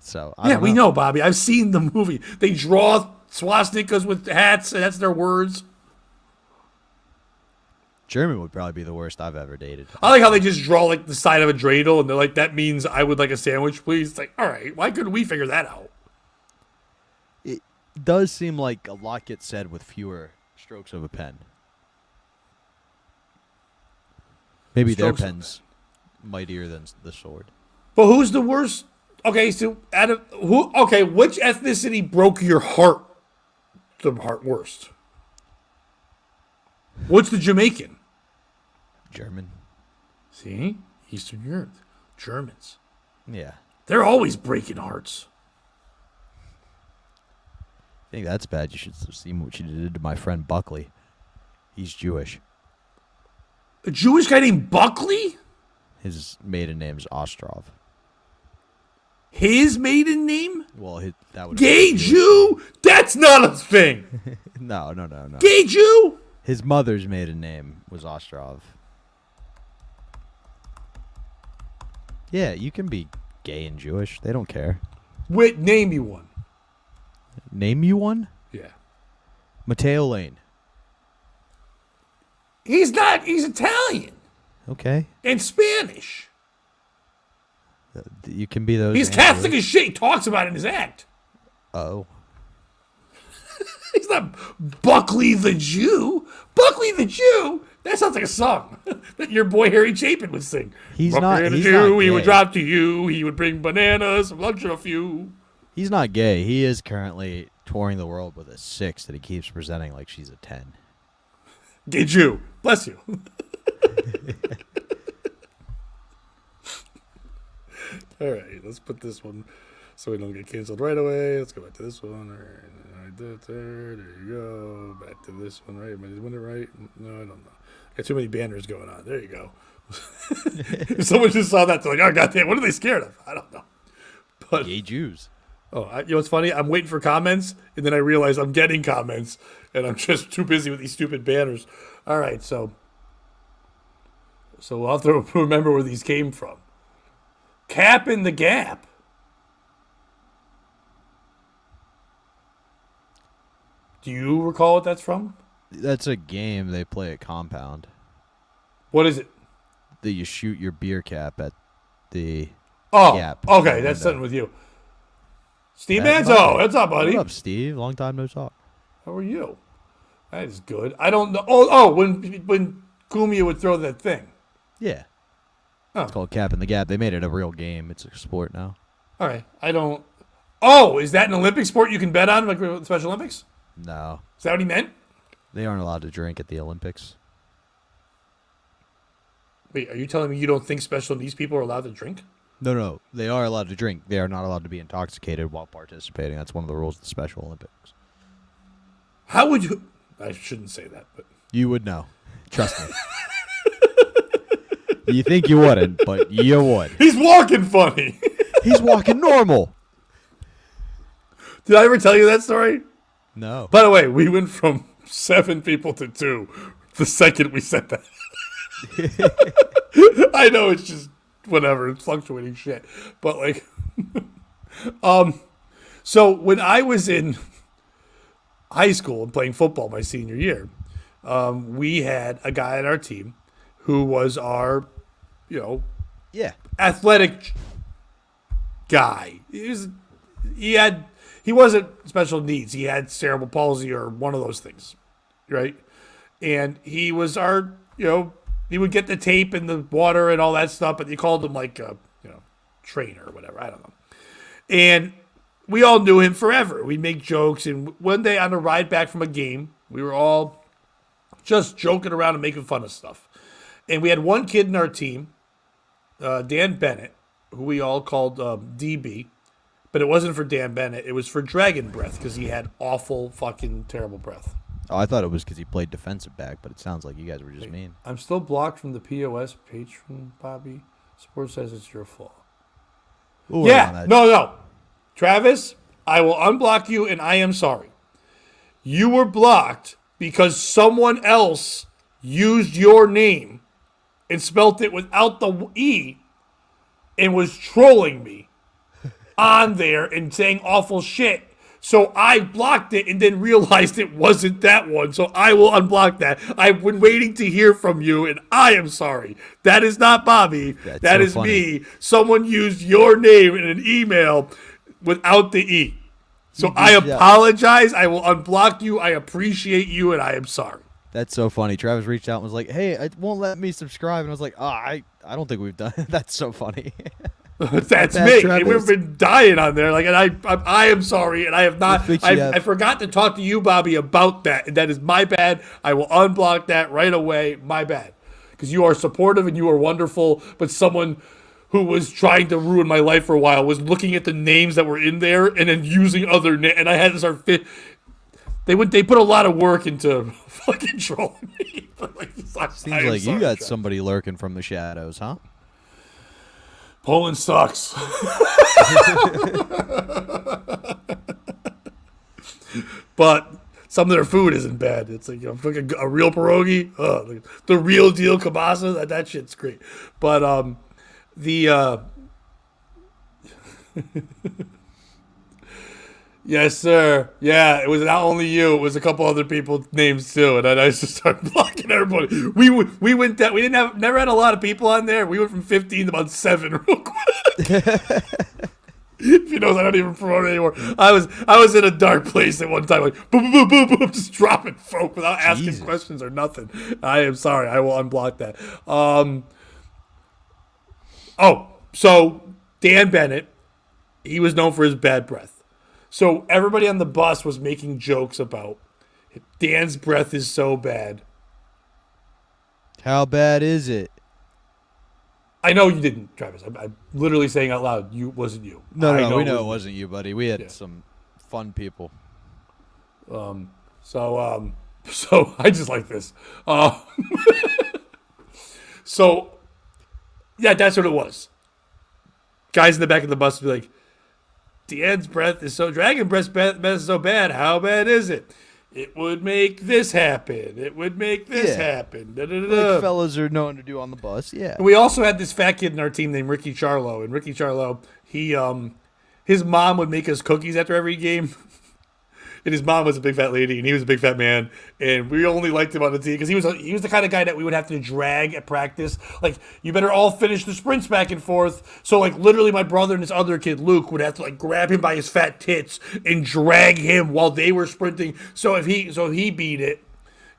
Speaker 2: So
Speaker 1: we know, Bobby. I've seen the movie. They draw swastikas with hats, and that's their words.
Speaker 2: German would probably be the worst I've ever dated.
Speaker 1: I like how they just draw like the side of a dreidel, and they're like, "That means I would like a sandwich, please." It's like, all right, why couldn't we figure that out?
Speaker 2: It does seem like a lot gets said with fewer strokes of a pen. Maybe
Speaker 1: Strokes
Speaker 2: their
Speaker 1: of a
Speaker 2: pen's mightier than the sword.
Speaker 1: But who's the worst? Okay, so which ethnicity broke your heart? The heart worst. What's the Jamaican?
Speaker 2: German.
Speaker 1: See, Eastern Europe, Germans.
Speaker 2: Yeah.
Speaker 1: They're always breaking hearts.
Speaker 2: I think that's bad. You should have seen what she did to my friend Buckley. He's Jewish.
Speaker 1: A Jewish guy named Buckley?
Speaker 2: His maiden name's Ostrov.
Speaker 1: His maiden name?
Speaker 2: Well, that would
Speaker 1: Gay Jew? That's not a thing.
Speaker 2: No.
Speaker 1: Gay Jew?
Speaker 2: His mother's maiden name was Ostrov. Yeah, you can be gay and Jewish. They don't care.
Speaker 1: Wait, name me one.
Speaker 2: Name you one?
Speaker 1: Yeah.
Speaker 2: Mateo Lane.
Speaker 1: He's not. He's Italian
Speaker 2: Okay.
Speaker 1: and Spanish.
Speaker 2: You can be those.
Speaker 1: He's
Speaker 2: and
Speaker 1: Catholic
Speaker 2: Jewish.
Speaker 1: as shit. He talks about it in his act.
Speaker 2: Oh.
Speaker 1: He's not Buckley the Jew. Buckley the Jew? That sounds like a song that your boy Harry Chapin would sing.
Speaker 2: He's
Speaker 1: Buckley
Speaker 2: not.
Speaker 1: the
Speaker 2: He's
Speaker 1: Jew,
Speaker 2: not
Speaker 1: he would
Speaker 2: gay.
Speaker 1: drop to you. He would bring bananas, lunch a few.
Speaker 2: He's not gay. He is currently touring the world with a 6 that he keeps presenting like she's a 10.
Speaker 1: Gay Jew. Bless you. All right, let's put this one so we don't get canceled right away. Let's go back to this one. All right, there you go. Back to this one, right? Am I doing it right? No, I don't know. Got too many banners going on. There you go. If someone just saw that, they're like, oh, goddamn, what are they scared of? I don't know. But
Speaker 2: Gay Jews.
Speaker 1: you know what's funny? I'm waiting for comments, and then I realize I'm getting comments, and I'm just too busy with these stupid banners. All right, so we'll have to remember where these came from. Cap in the Gap. Do you recall what that's from?
Speaker 2: That's a game they play at Compound.
Speaker 1: What is it?
Speaker 2: That you shoot your beer cap at the
Speaker 1: Oh,
Speaker 2: gap.
Speaker 1: okay, that's something with you. Steve Manzo, what's up, buddy?
Speaker 2: What up, Steve? Long time no talk.
Speaker 1: How are you? That is good. I don't know. Oh, when Kumia would throw that thing.
Speaker 2: Yeah.
Speaker 1: Oh.
Speaker 2: It's called Cap in the Gap. They made it a real game. It's a sport now.
Speaker 1: All right, I don't. Oh, is that an Olympic sport you can bet on, like the Special Olympics?
Speaker 2: No.
Speaker 1: Is that what he meant?
Speaker 2: They aren't allowed to drink at the Olympics.
Speaker 1: Wait, are you telling me you don't think special needs people are allowed to drink?
Speaker 2: No. They are allowed to drink. They are not allowed to be intoxicated while participating. That's one of the rules of the Special Olympics.
Speaker 1: How would you? I shouldn't say that, but
Speaker 2: You would know. Trust me. You think you wouldn't, but you would.
Speaker 1: he's walking funny.
Speaker 2: He's walking normal.
Speaker 1: Did I ever tell you that story?
Speaker 2: No.
Speaker 1: By the way, we went from 7 people to 2 the second we said that. I know it's just whatever, it's fluctuating shit. But like so when I was in high school and playing football my senior year, we had a guy on our team who was our,
Speaker 2: Yeah.
Speaker 1: athletic guy. He wasn't special needs. He had cerebral palsy or one of those things, right? And he was our, he would get the tape and the water and all that stuff, but you called him like a, trainer or whatever. I don't know. And we all knew him forever. We'd make jokes. And one day on a ride back from a game, we were all just joking around and making fun of stuff. And we had one kid in our team, Dan Bennett, who we all called DB. But it wasn't for Dan Bennett. It was for Dragon Breath because he had awful, fucking terrible breath.
Speaker 2: Oh, I thought it was because he played defensive back, but it sounds like you guys were just mean.
Speaker 1: I'm still blocked from the POS patron, Bobby. Sports says it's your fault.
Speaker 2: Ooh,
Speaker 1: Yeah, no. Travis, I will unblock you, and I am sorry. You were blocked because someone else used your name and spelt it without the E and was trolling me on there and saying awful shit. So I blocked it and then realized it wasn't that one. So I will unblock that. I've been waiting to hear from you, and I am sorry. That is not Bobby.
Speaker 2: That's
Speaker 1: That
Speaker 2: so
Speaker 1: is
Speaker 2: funny.
Speaker 1: me. Someone used your name in an email without the E. So I apologize. I will unblock you. I appreciate you, and I am sorry.
Speaker 2: That's so funny. Travis reached out and was like, "Hey, it won't let me subscribe." And I was like, I don't think we've done it. That's so funny.
Speaker 1: That's
Speaker 2: Bad
Speaker 1: me.
Speaker 2: Travis.
Speaker 1: We've been dying on there. Like, and I am sorry, and I have not. I forgot to talk to you, Bobby, about that, and that is my bad. I will unblock that right away. My bad, because you are supportive and you are wonderful. But someone who was trying to ruin my life for a while was looking at the names that were in there and then using other names, and I had to start fit. They put a lot of work into fucking trolling me. But like,
Speaker 2: Seems like you got
Speaker 1: Travis.
Speaker 2: somebody lurking from the shadows, huh?
Speaker 1: Poland sucks. But some of their food isn't bad. It's like fucking a real pierogi, the real deal kielbasa. That shit's great. But Yes, sir. Yeah, it was not only you; it was a couple other people's names too. And I just started blocking everybody. We went down. We didn't have never had a lot of people on there. We went from 15 to about 7 real quick. If you know, I don't even promote it anymore. I was in a dark place at one time, like boom, boom, boom, boom, boom, just dropping folk without asking
Speaker 2: Jesus.
Speaker 1: questions or nothing. I am sorry. I will unblock that. So Dan Bennett, he was known for his bad breath. So everybody on the bus was making jokes about Dan's breath is so bad.
Speaker 2: How bad is it?
Speaker 1: I know you didn't, Travis. I'm literally saying out loud, you wasn't you.
Speaker 2: No,
Speaker 1: I
Speaker 2: we know it wasn't you, buddy. We had
Speaker 1: Yeah.
Speaker 2: some fun people.
Speaker 1: So I just like this. So yeah, that's what it was. Guys in the back of the bus would be like, Dan's breath is so Dragon breath is so bad. How bad is it? It would make this happen. It would make this happen. Da, da, da, da.
Speaker 2: Like fellas are known to do on the bus, yeah.
Speaker 1: And we also had this fat kid in our team named Ricky Charlo, and Ricky Charlo, his mom would make us cookies after every game. And his mom was a big fat lady, and he was a big fat man. And we only liked him on the team because he was the kind of guy that we would have to drag at practice. Like, you better all finish the sprints back and forth. So, like, literally my brother and this other kid, Luke, would have to, like, grab him by his fat tits and drag him while they were sprinting. So if he beat it,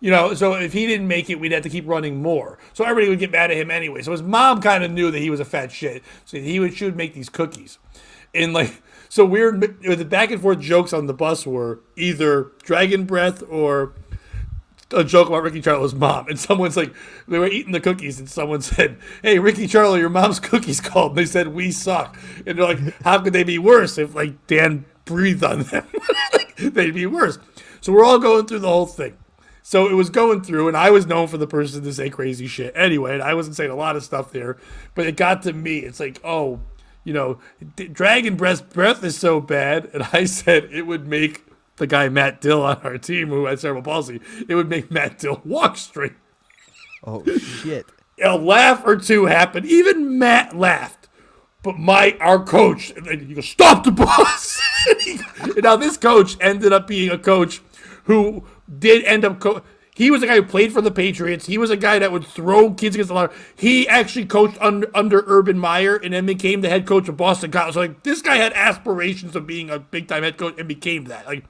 Speaker 1: so if he didn't make it, we'd have to keep running more. So everybody would get mad at him anyway. So his mom kind of knew that he was a fat shit. So she would make these cookies. And, like, so the back and forth jokes on the bus were either dragon breath or a joke about Ricky Charlo's mom. And someone's like, they were eating the cookies, and someone said, "Hey, Ricky Charlo, your mom's cookies called." And they said, "We suck." And they're like, "How could they be worse if, like, Dan breathed on them?" Like, they'd be worse. So we're all going through the whole thing. So it was going through, and I was known for the person to say crazy shit anyway. And I wasn't saying a lot of stuff there, but it got to me. It's like, oh, Dragon breath is so bad. And I said it would make the guy Matt Dill on our team who had cerebral palsy, it would make Matt Dill walk straight.
Speaker 2: Oh, shit.
Speaker 1: A laugh or two happened. Even Matt laughed. But our coach, and then he goes, "Stop the bus." And now this coach ended up being a coach who did end up he was a guy who played for the Patriots. He was a guy that would throw kids against the line. He actually coached under Urban Meyer and then became the head coach of Boston College. So, like, this guy had aspirations of being a big-time head coach and became that. Like,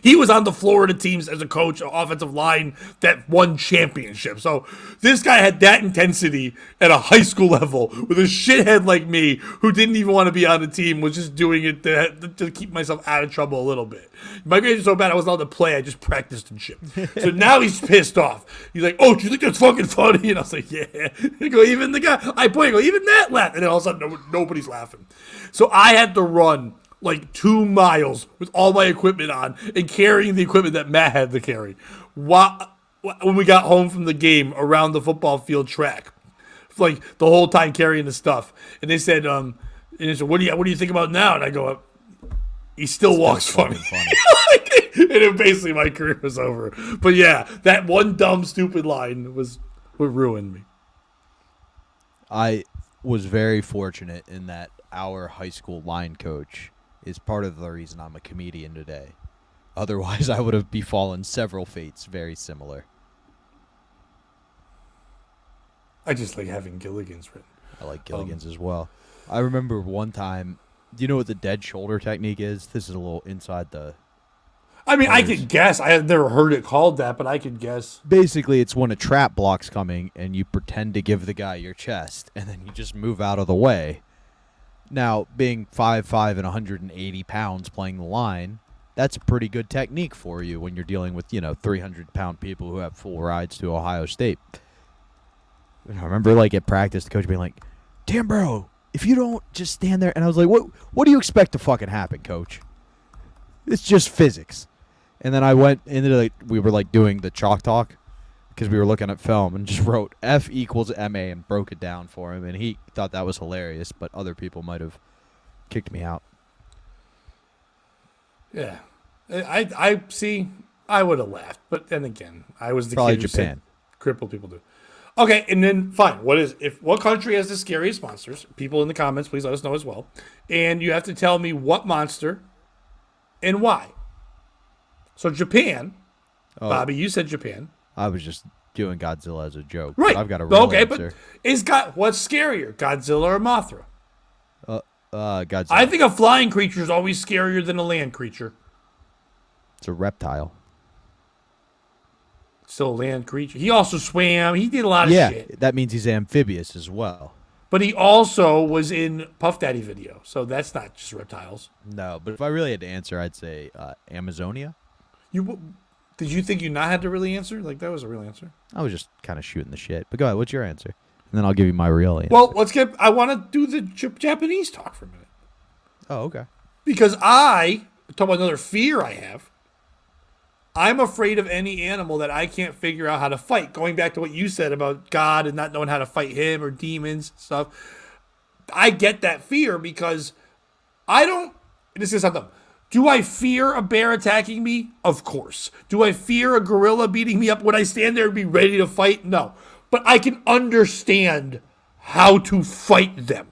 Speaker 1: he was on the Florida teams as a coach, offensive line that won championships. So this guy had that intensity at a high school level with a shithead like me who didn't even want to be on the team, was just doing it to keep myself out of trouble a little bit. My grades were so bad I wasn't allowed to play. I just practiced and shit. So now he's pissed off. He's like, "Oh, do you think that's fucking funny?" And I was like, "Yeah." I go, even the guy, even Matt laughed. And then all of a sudden, nobody's laughing. So I had to run like 2 miles with all my equipment on and carrying the equipment that Matt had to carry. When we got home from the game around the football field track, like the whole time carrying the stuff. And they said, "What do you think about now?" And I go, "He still walks funny." And then basically my career was over. But yeah, that one dumb, stupid line would ruin me.
Speaker 2: I was very fortunate in that our high school line coach is part of the reason I'm a comedian today. Otherwise, I would have befallen several fates very similar.
Speaker 1: I just like having Gilligan's written.
Speaker 2: I like Gilligan's as well. I remember one time, do you know what the dead shoulder technique is? This is a little inside the...
Speaker 1: I mean, I could guess. I have never heard it called that, but I could guess.
Speaker 2: Basically, it's when a trap block's coming and you pretend to give the guy your chest, and then you just move out of the way. Now, being 5'5" and 180 pounds playing the line, that's a pretty good technique for you when you're dealing with, 300-pound people who have full rides to Ohio State. And I remember, like, at practice, the coach being like, "Damn, bro, if you don't just stand there." And I was like, what do you expect to fucking happen, coach? It's just physics. And then I went into, we were, doing the chalk talk because we were looking at film and just wrote F equals MA and broke it down for him. And he thought that was hilarious, but other people might have kicked me out.
Speaker 1: Yeah. I see. I would have laughed. But then again, I was the
Speaker 2: Probably
Speaker 1: kid who
Speaker 2: Japan.
Speaker 1: said crippled people do. Okay, and then fine. What country has the scariest monsters? People in the comments, please let us know as well. And you have to tell me what monster and why. So Japan,
Speaker 2: Oh,
Speaker 1: Bobby, you said Japan.
Speaker 2: I was just doing Godzilla as a joke.
Speaker 1: Right.
Speaker 2: But I've got a real
Speaker 1: Okay,
Speaker 2: answer.
Speaker 1: but what's scarier, Godzilla or Mothra?
Speaker 2: Godzilla.
Speaker 1: I think a flying creature is always scarier than a land creature.
Speaker 2: It's a reptile.
Speaker 1: Still a land creature. He also swam. He did a lot of
Speaker 2: Yeah,
Speaker 1: shit.
Speaker 2: that means he's amphibious as well.
Speaker 1: But he also was in Puff Daddy video, so that's not just reptiles.
Speaker 2: No, but if I really had to answer, I'd say Amazonia.
Speaker 1: Did you think you not had to really answer? Like that was a real answer.
Speaker 2: I was just kind of shooting the shit. But go ahead, what's your answer? And then I'll give you my real answer.
Speaker 1: Well, I want to do the Japanese talk for a minute
Speaker 2: Oh, okay.
Speaker 1: because talk about another fear I have. I'm afraid of any animal that I can't figure out how to fight. Going back to what you said about God and not knowing how to fight him or demons stuff, I get that fear because I don't. This is something. Do I fear a bear attacking me? Of course. Do I fear a gorilla beating me up? Would I stand there and be ready to fight? No. But I can understand how to fight them.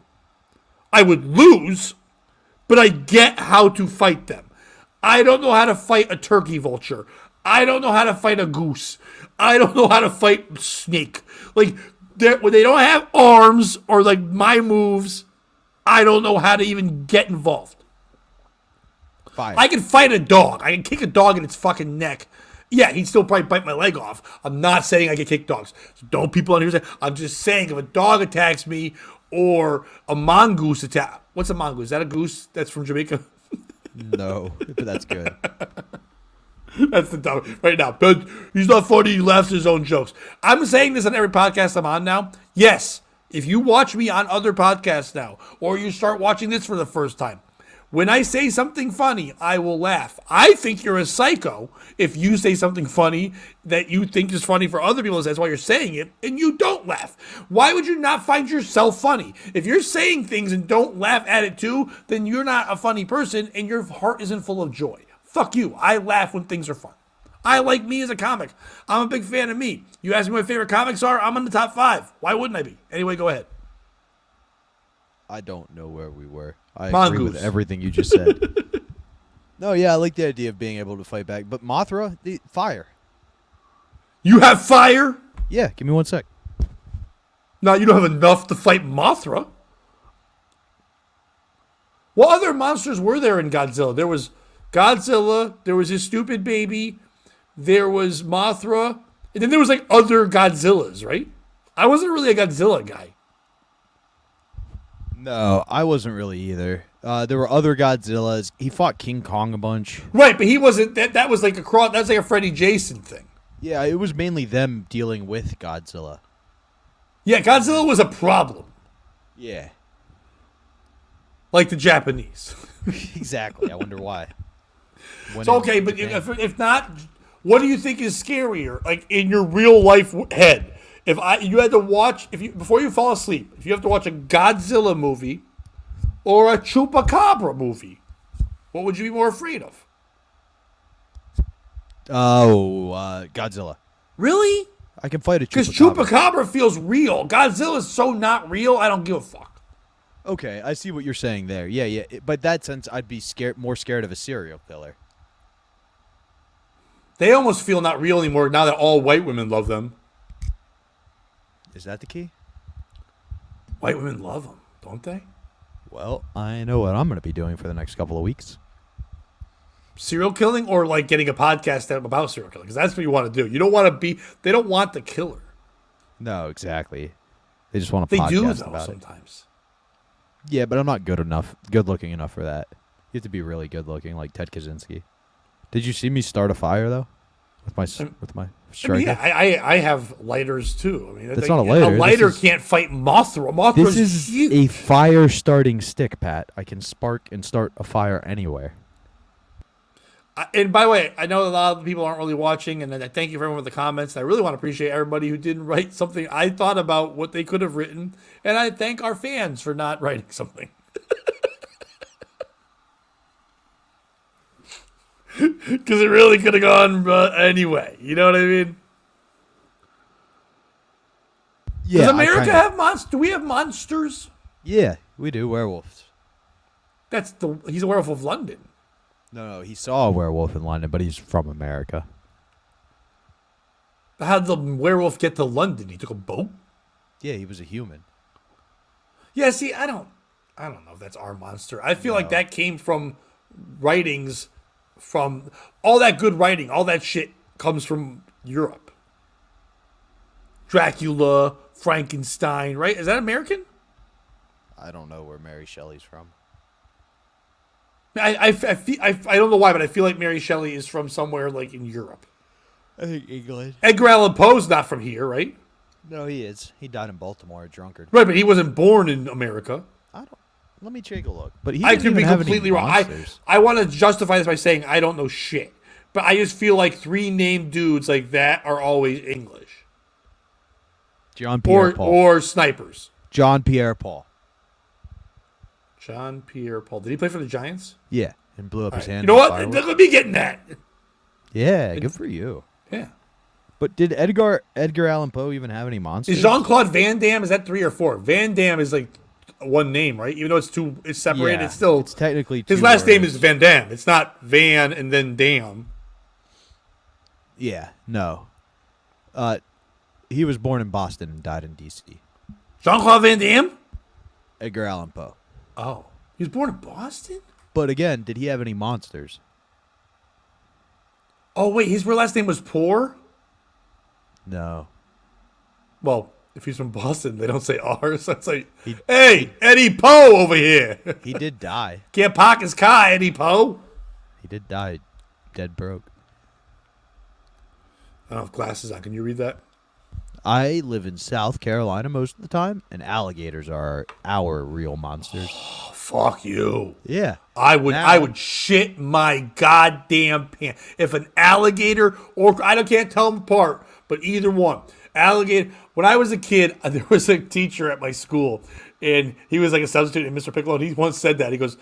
Speaker 1: I would lose, but I get how to fight them. I don't know how to fight a turkey vulture. I don't know how to fight a goose. I don't know how to fight a snake. Like, when they don't have arms or like my moves, I don't know how to even get involved.
Speaker 2: Fire.
Speaker 1: I can fight a dog. I can kick a dog in its fucking neck. Yeah, he'd still probably bite my leg off. I'm not saying I can kick dogs. So don't people on here say, I'm just saying if a dog attacks me or a mongoose attack. What's a mongoose? Is that a goose that's from Jamaica?
Speaker 2: No, but that's good.
Speaker 1: That's the dumb right now. But he's not funny. He laughs at his own jokes. I'm saying this on every podcast I'm on now. Yes, if you watch me on other podcasts now, or you start watching this for the first time, when I say something funny, I will laugh. I think you're a psycho if you say something funny that you think is funny for other people. That's why you're saying it, and you don't laugh. Why would you not find yourself funny? If you're saying things and don't laugh at it too, then you're not a funny person, and your heart isn't full of joy. Fuck you. I laugh when things are fun. I like me as a comic. I'm a big fan of me. You ask me what my favorite comics are, I'm in the top 5. Why wouldn't I be? Anyway, go ahead.
Speaker 2: I don't know where we were. I
Speaker 1: Mongoose.
Speaker 2: agree with everything you just said. No, yeah, I like the idea of being able to fight back. But Mothra, fire.
Speaker 1: You have fire?
Speaker 2: Yeah, give me 1 sec.
Speaker 1: Now you don't have enough to fight Mothra. What other monsters were there in Godzilla? There was Godzilla, there was his stupid baby, there was Mothra, and then there was like other Godzillas, right? I wasn't really a Godzilla guy.
Speaker 2: No, I wasn't really either. There were other Godzillas. He fought King Kong a bunch.
Speaker 1: Right, but he wasn't that was like that's like a Freddy Jason thing.
Speaker 2: Yeah, it was mainly them dealing with Godzilla.
Speaker 1: Yeah, Godzilla was a problem.
Speaker 2: Yeah.
Speaker 1: Like the Japanese.
Speaker 2: Exactly. I wonder why.
Speaker 1: So okay, but if not, what do you think is scarier, like in your real life head? You had to watch before you fall asleep, if you have to watch a Godzilla movie or a Chupacabra movie, what would you be more afraid of?
Speaker 2: Godzilla.
Speaker 1: Really?
Speaker 2: I can fight a
Speaker 1: Because
Speaker 2: Chupacabra.
Speaker 1: Chupacabra feels real. Godzilla is so not real. I don't give a fuck.
Speaker 2: Okay, I see what you're saying there. Yeah. But that sense, I'd be more scared of a serial killer.
Speaker 1: They almost feel not real anymore now that all white women love them.
Speaker 2: Is that the key?
Speaker 1: White women love them, don't they?
Speaker 2: Well, I know what I'm going to be doing for the next couple of weeks.
Speaker 1: Serial killing or like getting a podcast about serial killing? Because that's what you want to do. You don't want to be. They don't want the killer.
Speaker 2: No, exactly. They just want to
Speaker 1: They
Speaker 2: podcast
Speaker 1: do though
Speaker 2: about
Speaker 1: sometimes.
Speaker 2: it. Yeah, but I'm not good looking enough for that. You have to be really good looking, like Ted Kaczynski. Did you see me start a fire though? With my striker?
Speaker 1: I mean, yeah, I have lighters too. I mean,
Speaker 2: That's not a lighter.
Speaker 1: A lighter can't fight Mothra.
Speaker 2: This
Speaker 1: Mothra's
Speaker 2: is
Speaker 1: huge.
Speaker 2: a fire starting stick, Pat. I can spark and start a fire anywhere.
Speaker 1: And by the way, I know a lot of people aren't really watching, and I thank you for everyone with the comments. I really want to appreciate everybody who didn't write something. I thought about what they could have written, and I thank our fans for not writing something. Because it really could have gone anyway. You know what I mean?
Speaker 2: Yeah,
Speaker 1: Does America have monsters? Do we have monsters?
Speaker 2: Yeah, we do. Werewolves.
Speaker 1: He's a werewolf of London.
Speaker 2: No, he saw a werewolf in London, but he's from America.
Speaker 1: How did the werewolf get to London? He took a boat?
Speaker 2: Yeah, he was a human.
Speaker 1: Yeah, see, I don't know if that's our monster. I feel like that came from writings from all that good writing, all that shit comes from Europe. Dracula, Frankenstein, right? Is that American?
Speaker 2: I don't know where Mary Shelley's from.
Speaker 1: I don't know why, but I feel like Mary Shelley is from somewhere like in Europe.
Speaker 2: I think England.
Speaker 1: Edgar Allan Poe's not from here, right?
Speaker 2: No, he is. He died in Baltimore, a drunkard.
Speaker 1: Right, but he wasn't born in America.
Speaker 2: I don't. Let me take a look. But he
Speaker 1: I
Speaker 2: didn't
Speaker 1: could be
Speaker 2: even have
Speaker 1: completely
Speaker 2: any
Speaker 1: wrong.
Speaker 2: monsters.
Speaker 1: I want to justify this by saying I don't know shit. But I just feel like three named dudes like that are always English.
Speaker 2: John Pierre Paul.
Speaker 1: Or snipers.
Speaker 2: John Pierre Paul.
Speaker 1: John Pierre Paul. Did he play for the Giants?
Speaker 2: Yeah, and blew up his hand.
Speaker 1: You know what? Look at me getting that.
Speaker 2: Yeah, good for you.
Speaker 1: Yeah.
Speaker 2: But did Edgar Allan Poe even have any monsters?
Speaker 1: Is Jean-Claude Van Damme, is that 3 or 4? Van Damme is like one name, right? Even though it's separated,
Speaker 2: Yeah,
Speaker 1: it's
Speaker 2: technically
Speaker 1: his
Speaker 2: two
Speaker 1: last name
Speaker 2: words.
Speaker 1: is Van Damme. It's not Van and then Dam.
Speaker 2: Yeah, no. He was born in Boston and died in D.C.
Speaker 1: Jean-Claude Van Damme?
Speaker 2: Edgar Allan Poe.
Speaker 1: Oh. He was born in Boston?
Speaker 2: But again, did he have any monsters?
Speaker 1: Oh, wait. His real last name was Poor?
Speaker 2: No.
Speaker 1: Well, if he's from Boston, they don't say R. So it's like, hey, Eddie Poe over here.
Speaker 2: He did die.
Speaker 1: Can't park his car, Eddie Poe.
Speaker 2: He did die dead broke.
Speaker 1: I don't have glasses on. Can you read that?
Speaker 2: I live in South Carolina most of the time, and alligators are our real monsters.
Speaker 1: Oh, fuck you.
Speaker 2: Yeah.
Speaker 1: I would shit my goddamn pants if an alligator or I can't tell them apart, but either one. Alligator. When I was a kid, there was a teacher at my school, and he was like a substitute in Mr. Piccolo, and he once said that. He goes,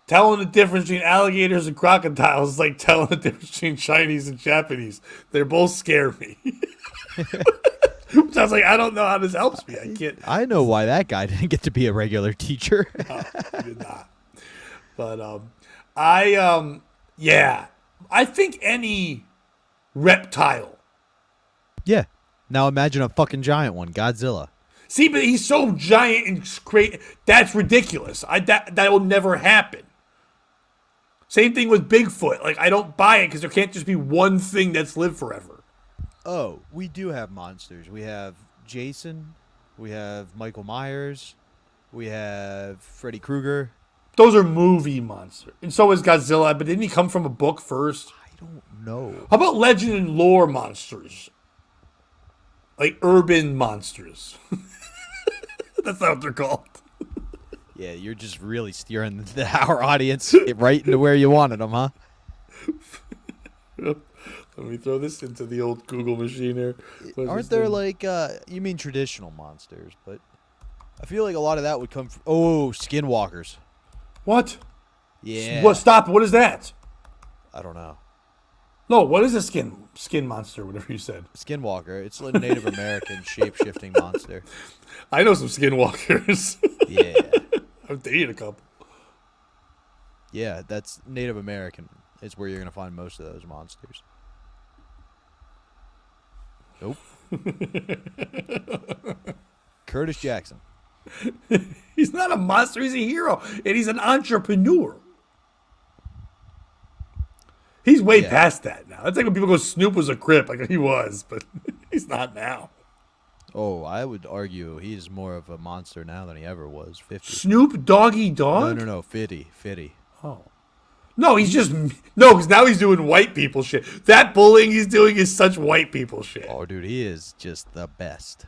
Speaker 1: telling the difference between alligators and crocodiles is like telling the difference between Chinese and Japanese. They both scare me. So I was like, I don't know how this helps me. I can't.
Speaker 2: I know why that guy didn't get to be a regular teacher.
Speaker 1: No, I did not. But yeah, I think any reptile.
Speaker 2: Yeah. Now imagine a fucking giant one, Godzilla.
Speaker 1: See, but he's so giant and great. That's ridiculous. That will never happen. Same thing with Bigfoot. Like, I don't buy it because there can't just be one thing that's lived forever.
Speaker 2: Oh, we do have monsters. We have Jason. We have Michael Myers. We have Freddy Krueger.
Speaker 1: Those are movie monsters. And so is Godzilla, but didn't he come from a book first?
Speaker 2: I don't know.
Speaker 1: How about legend and lore monsters? Like urban monsters. That's not what they're called.
Speaker 2: Yeah, you're just really steering our audience right into where you wanted them, huh?
Speaker 1: Let me throw this into the old Google machine here.
Speaker 2: Aren't there like, you mean traditional monsters, but I feel like a lot of that would come from, skinwalkers.
Speaker 1: What?
Speaker 2: Yeah.
Speaker 1: What? Stop. What is that?
Speaker 2: I don't know.
Speaker 1: No, what is a skin monster, whatever you said?
Speaker 2: Skinwalker. It's a Native American shape-shifting monster.
Speaker 1: I know some skinwalkers.
Speaker 2: Yeah.
Speaker 1: I've dated a couple.
Speaker 2: Yeah, that's Native American. Is where you're going to find most of those monsters. Nope. Curtis Jackson.
Speaker 1: He's not a monster. He's a hero. And he's an entrepreneur. He's way past that now. That's like when people go, Snoop was a Crip. Like he was, but he's not now.
Speaker 2: Oh, I would argue he's more of a monster now than he ever was. 50.
Speaker 1: Snoop Doggy Dogg?
Speaker 2: No. Fitty.
Speaker 1: Oh. No, because now he's doing white people shit. That bullying he's doing is such white people shit.
Speaker 2: Oh, dude, he is just the best.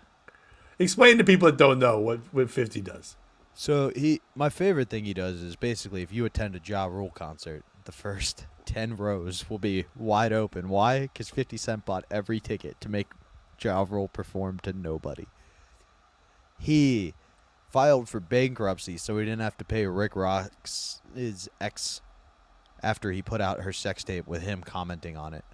Speaker 1: Explain to people that don't know what 50 does.
Speaker 2: So my favorite thing he does is basically if you attend a Ja Rule concert, the first 10 rows will be wide open. Why? Because 50 Cent bought every ticket to make Ja Rule perform to nobody. He filed for bankruptcy so he didn't have to pay Rick Ross's ex after he put out her sex tape with him commenting on it.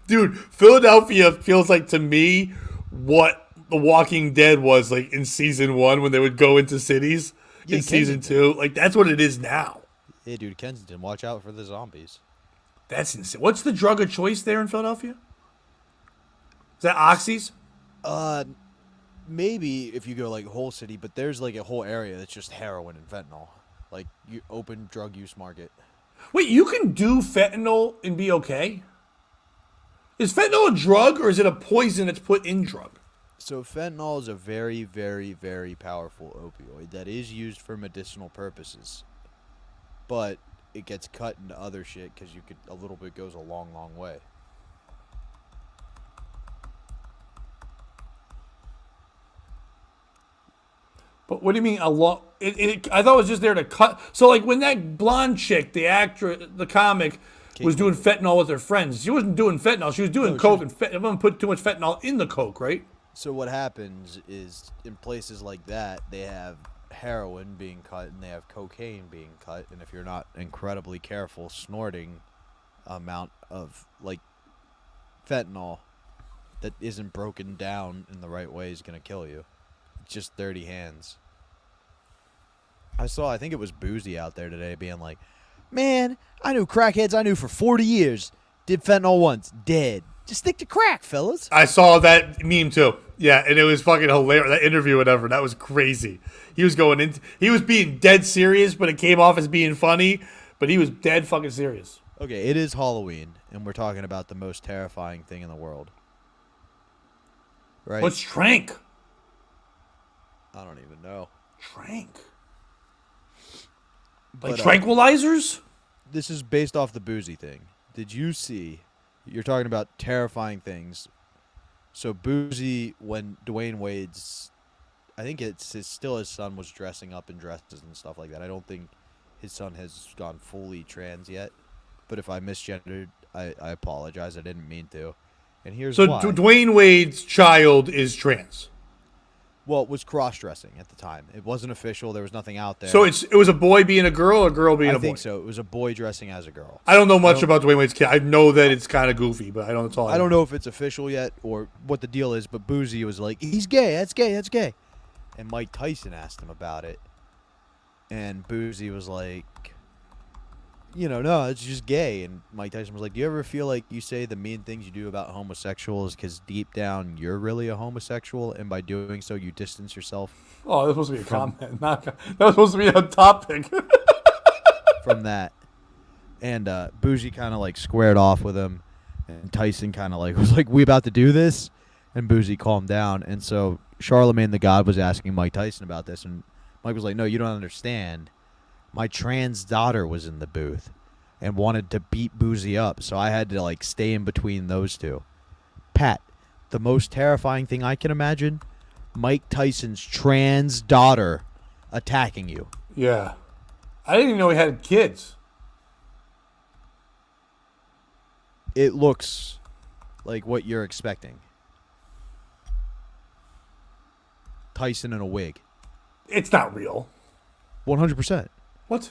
Speaker 1: Dude, Philadelphia feels like to me what The Walking Dead was like in season 1 when they would go into cities.
Speaker 2: Yeah,
Speaker 1: In season
Speaker 2: Kensington.
Speaker 1: 2, like that's what it is now.
Speaker 2: Hey, dude, Kensington, watch out for the zombies.
Speaker 1: That's insane. What's the drug of choice there in Philadelphia? Is that oxys?
Speaker 2: Uh, maybe if you go like whole city, but there's like a whole area that's just heroin and fentanyl, like you open drug use market.
Speaker 1: Wait, you can do fentanyl and be okay? Is fentanyl a drug or is it a poison that's put in drug?
Speaker 2: So fentanyl is a very, very, very powerful opioid that is used for medicinal purposes, but it gets cut into other shit because a little bit goes a long, long way.
Speaker 1: But what do you mean a lot? I thought it was just there to cut. So like when that blonde chick, the actress, the comic, was doing fentanyl with her friends, she wasn't doing fentanyl. She was doing coke and everyone put too much fentanyl in the coke, right?
Speaker 2: So what happens is in places like that, they have heroin being cut and they have cocaine being cut, and if you're not incredibly careful, snorting amount of like fentanyl that isn't broken down in the right way is going to kill you. It's just dirty hands. I think it was Boozy out there today being like, man, I knew crackheads I knew for 40 years. Did fentanyl once. Dead. Just stick to crack, fellas.
Speaker 1: I saw that meme too. Yeah, and it was fucking hilarious. That interview, whatever, that was crazy. He was being dead serious, but it came off as being funny. But he was dead fucking serious.
Speaker 2: Okay, it is Halloween, and we're talking about the most terrifying thing in the world. Right?
Speaker 1: What's trank?
Speaker 2: I don't even know.
Speaker 1: Trank.
Speaker 2: But,
Speaker 1: Like tranquilizers?
Speaker 2: This is based off the Boozy thing. Did you see? You're talking about terrifying things. So Boozy, when Dwayne Wade's, I think still his son was dressing up in dresses and stuff like that. I don't think his son has gone fully trans yet. But if I misgendered, I apologize. I didn't mean to. And here's why.
Speaker 1: So Dwayne Wade's child is trans.
Speaker 2: Well, it was cross-dressing at the time. It wasn't official. There was nothing out there.
Speaker 1: So it was a boy being a girl or a girl being a boy?
Speaker 2: I think so. It was a boy dressing as a girl.
Speaker 1: I don't know much about Dwayne Wade's kid. I know that it's kind of goofy, but that's all I know.
Speaker 2: I don't know if it's official yet or what the deal is, but Boozy was like, he's gay. That's gay. That's gay. And Mike Tyson asked him about it. And Boozy was like, no, it's just gay. And Mike Tyson was like, do you ever feel like you say the mean things you do about homosexuals because deep down you're really a homosexual, and by doing so you distance yourself?
Speaker 1: Oh, that was supposed to be a comment. That was supposed to be a topic.
Speaker 2: From that. And Bougie kind of like squared off with him, and Tyson kind of like was like, we about to do this? And Bougie calmed down. And so Charlemagne the God was asking Mike Tyson about this, and Mike was like, no, you don't understand. My trans daughter was in the booth and wanted to beat Boozy up, so I had to like stay in between those two. Pat, the most terrifying thing I can imagine, Mike Tyson's trans daughter attacking you.
Speaker 1: Yeah. I didn't even know he had kids.
Speaker 2: It looks like what you're expecting. Tyson in a wig.
Speaker 1: It's not real.
Speaker 2: 100%.
Speaker 1: What?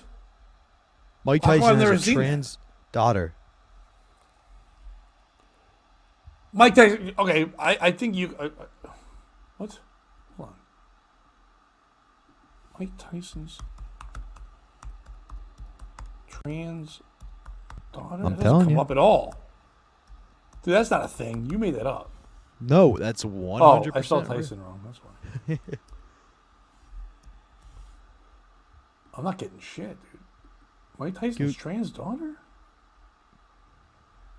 Speaker 2: Mike
Speaker 1: I've
Speaker 2: Tyson
Speaker 1: never
Speaker 2: has a
Speaker 1: seen
Speaker 2: trans daughter.
Speaker 1: Mike Tyson. Okay, I think you. What? Hold on. Mike Tyson's trans daughter?
Speaker 2: I'm
Speaker 1: That doesn't
Speaker 2: telling
Speaker 1: come
Speaker 2: you.
Speaker 1: up at all. Dude, that's not a thing. You made that up.
Speaker 2: No, that's 100%.
Speaker 1: Oh, I spelled Tyson wrong. That's why. I'm not getting shit, dude. Mike Tyson's trans daughter?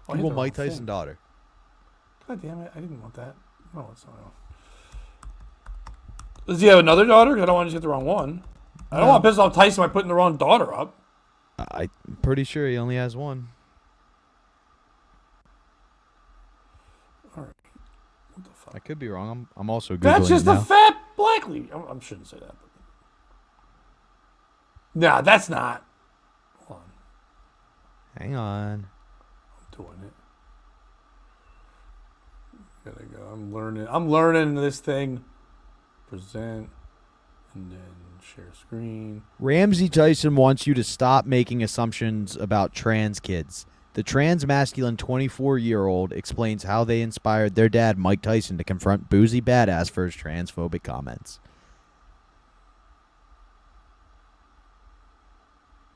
Speaker 1: Oh, I hit
Speaker 2: Google
Speaker 1: the
Speaker 2: Mike
Speaker 1: wrong
Speaker 2: Tyson
Speaker 1: thing.
Speaker 2: daughter.
Speaker 1: God damn it! I didn't want that. No, it's not. Does he have another daughter? 'Cause I don't want to get the wrong one. I don't want to piss off Tyson by putting the wrong daughter up.
Speaker 2: I'm pretty sure he only has one.
Speaker 1: All right. What the fuck?
Speaker 2: I could be wrong. I'm also Googling
Speaker 1: That's just
Speaker 2: it
Speaker 1: a
Speaker 2: now.
Speaker 1: fat black lady. I shouldn't say that. But... Nah, that's not. Hold on.
Speaker 2: Hang on.
Speaker 1: I'm doing it. Gotta go. I'm learning this thing. Present. And then Share screen.
Speaker 2: Ramsey Tyson wants you to stop making assumptions about trans kids. The trans masculine 24-year-old explains how they inspired their dad, Mike Tyson, to confront Boozy Badass for his transphobic comments.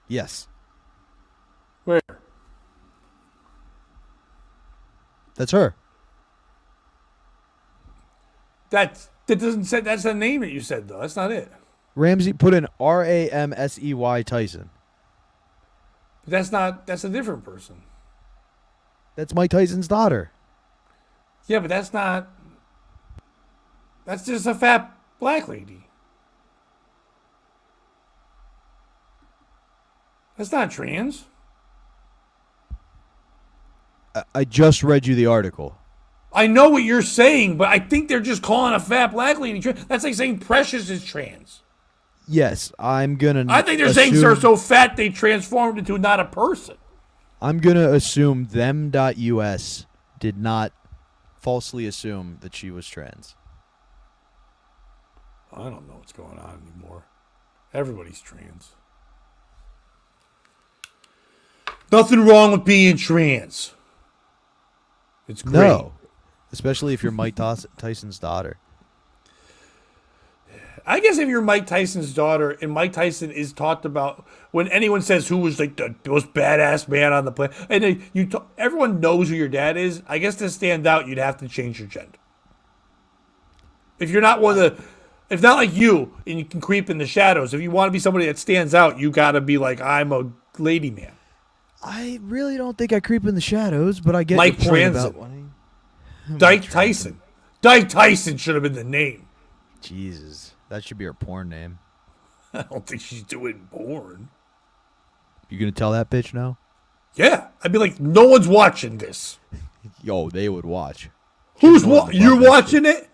Speaker 2: Yes.
Speaker 1: Where?
Speaker 2: That's her.
Speaker 1: That doesn't say. That's the name that you said though. That's not it.
Speaker 2: Ramsey put in Ramsey Tyson.
Speaker 1: That's not. That's a different person.
Speaker 2: That's Mike Tyson's daughter.
Speaker 1: Yeah, but that's not. That's just a fat black lady. That's not trans.
Speaker 2: I just read you the article.
Speaker 1: I know what you're saying, but I think they're just calling a fat black lady trans. That's like saying Precious is trans.
Speaker 2: Yes, I'm gonna.
Speaker 1: I think they're saying they're so fat they transformed into not a person.
Speaker 2: I'm gonna assume them.us did not falsely assume that she was trans.
Speaker 1: I don't know what's going on anymore. Everybody's trans. Nothing wrong with being trans. It's great.
Speaker 2: No, especially if you're Mike Tyson's daughter.
Speaker 1: I guess if you're Mike Tyson's daughter and Mike Tyson is talked about, when anyone says who was like the most badass man on the planet, and then everyone knows who your dad is, I guess to stand out, you'd have to change your gender. If you're not one of the, if not like you, and you can creep in the shadows, if you want to be somebody that stands out, you got to be like, I'm a lady man.
Speaker 2: I really don't think I creep in the shadows, but I get
Speaker 1: Mike
Speaker 2: your point
Speaker 1: Transit.
Speaker 2: about wanting.
Speaker 1: Dyke Tyson. Dyke Tyson should have been the name.
Speaker 2: Jesus. That should be her porn name.
Speaker 1: I don't think she's doing porn.
Speaker 2: You gonna tell that bitch no?
Speaker 1: Yeah. I'd be like, no one's watching this.
Speaker 2: Yo, they would watch.
Speaker 1: Who's you're watching it?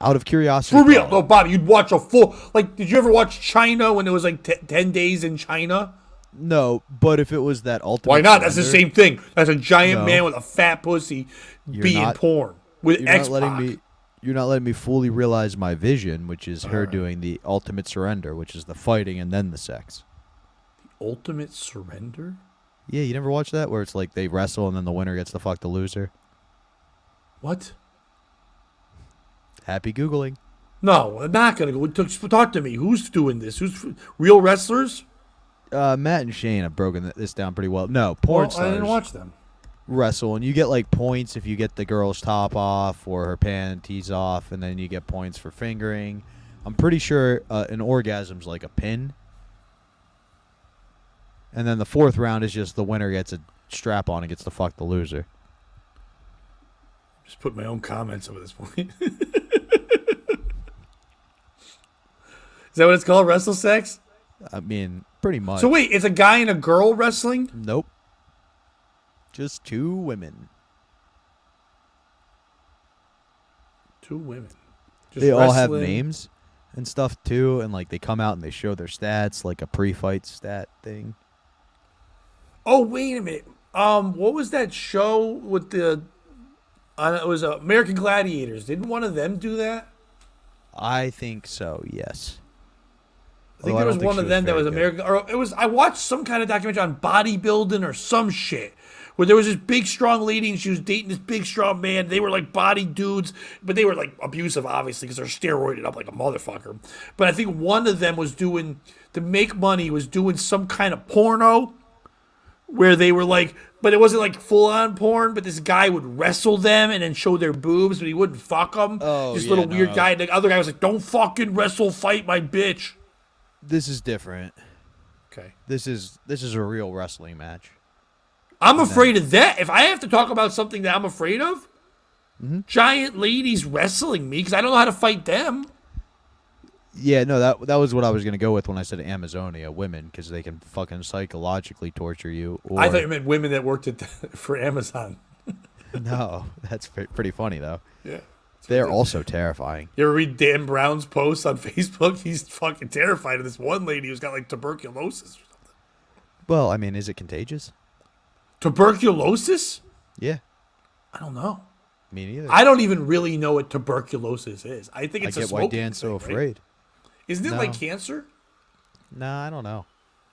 Speaker 2: Out of curiosity.
Speaker 1: For real. No, Bobby, you'd watch a full, like, did you ever watch China when it was like 10 days in China?
Speaker 2: No, but if it was that ultimate.
Speaker 1: Why not?
Speaker 2: Surrender,
Speaker 1: That's the same thing. That's a giant
Speaker 2: No.
Speaker 1: man with a fat pussy being
Speaker 2: not-
Speaker 1: porn with
Speaker 2: You're not
Speaker 1: X-Pac.
Speaker 2: you're not letting me fully realize my vision, which is her doing the ultimate surrender, which is the fighting and then the sex.
Speaker 1: Ultimate surrender?
Speaker 2: Yeah, you never watched that where it's like they wrestle and then the winner gets to fuck the loser?
Speaker 1: What?
Speaker 2: Happy Googling.
Speaker 1: No, I'm not going to go. Talk to me. Who's doing this? Who's real wrestlers?
Speaker 2: Matt and Shane have broken this down pretty well. No, porn stars
Speaker 1: I didn't watch them.
Speaker 2: wrestle, and you get like points if you get the girl's top off or her panties off, and then you get points for fingering. I'm pretty sure an orgasm's like a pin. And then the fourth round is just the winner gets a strap on and gets to fuck the loser.
Speaker 1: Just put my own comments over this point. Is that what it's called? Wrestle sex?
Speaker 2: I mean, pretty much.
Speaker 1: So wait, it's a guy and a girl wrestling?
Speaker 2: Nope. Just two women.
Speaker 1: Two women. Just
Speaker 2: They all have
Speaker 1: wrestling.
Speaker 2: names and stuff too, and like they come out and they show their stats, like a pre-fight stat thing.
Speaker 1: Oh, wait a minute. What was that show with the? It was American Gladiators. Didn't one of them do that?
Speaker 2: I think so. Yes.
Speaker 1: I think
Speaker 2: Although
Speaker 1: there was
Speaker 2: don't think
Speaker 1: one
Speaker 2: she
Speaker 1: of them that
Speaker 2: very
Speaker 1: was
Speaker 2: good.
Speaker 1: American. Or it was. I watched some kind of documentary on bodybuilding or some shit where there was this big strong lady and she was dating this big strong man. They were like body dudes, but they were like abusive, obviously, because they're steroided up like a motherfucker. But I think one of them was doing to make money was doing some kind of porno where they were like, but it wasn't like full on porn. But this guy would wrestle them and then show their boobs, but he wouldn't fuck them.
Speaker 2: Oh,
Speaker 1: this
Speaker 2: yeah,
Speaker 1: little weird
Speaker 2: no.
Speaker 1: guy. The other guy was like, "Don't fucking wrestle, fight my bitch."
Speaker 2: This is different.
Speaker 1: Okay.
Speaker 2: This is a real wrestling match.
Speaker 1: I'm afraid of that. If I have to talk about something that I'm afraid of, giant ladies wrestling me because I don't know how to fight them.
Speaker 2: Yeah, no, that was what I was gonna go with when I said Amazonia, women, because they can fucking psychologically torture you. Or,
Speaker 1: I thought you meant women that worked for Amazon.
Speaker 2: no, that's pretty funny though.
Speaker 1: Yeah.
Speaker 2: They're also terrifying.
Speaker 1: You ever read Dan Brown's posts on Facebook? He's fucking terrified of this one lady who's got like tuberculosis or something.
Speaker 2: Well, I mean, is it contagious?
Speaker 1: Tuberculosis?
Speaker 2: Yeah,
Speaker 1: I don't know.
Speaker 2: me neither.
Speaker 1: I don't even really know what tuberculosis is. I think
Speaker 2: I
Speaker 1: it's a
Speaker 2: get why
Speaker 1: smoking
Speaker 2: Dan's so
Speaker 1: thing, right?
Speaker 2: afraid.
Speaker 1: Isn't it
Speaker 2: No.
Speaker 1: like cancer?
Speaker 2: No, I don't know.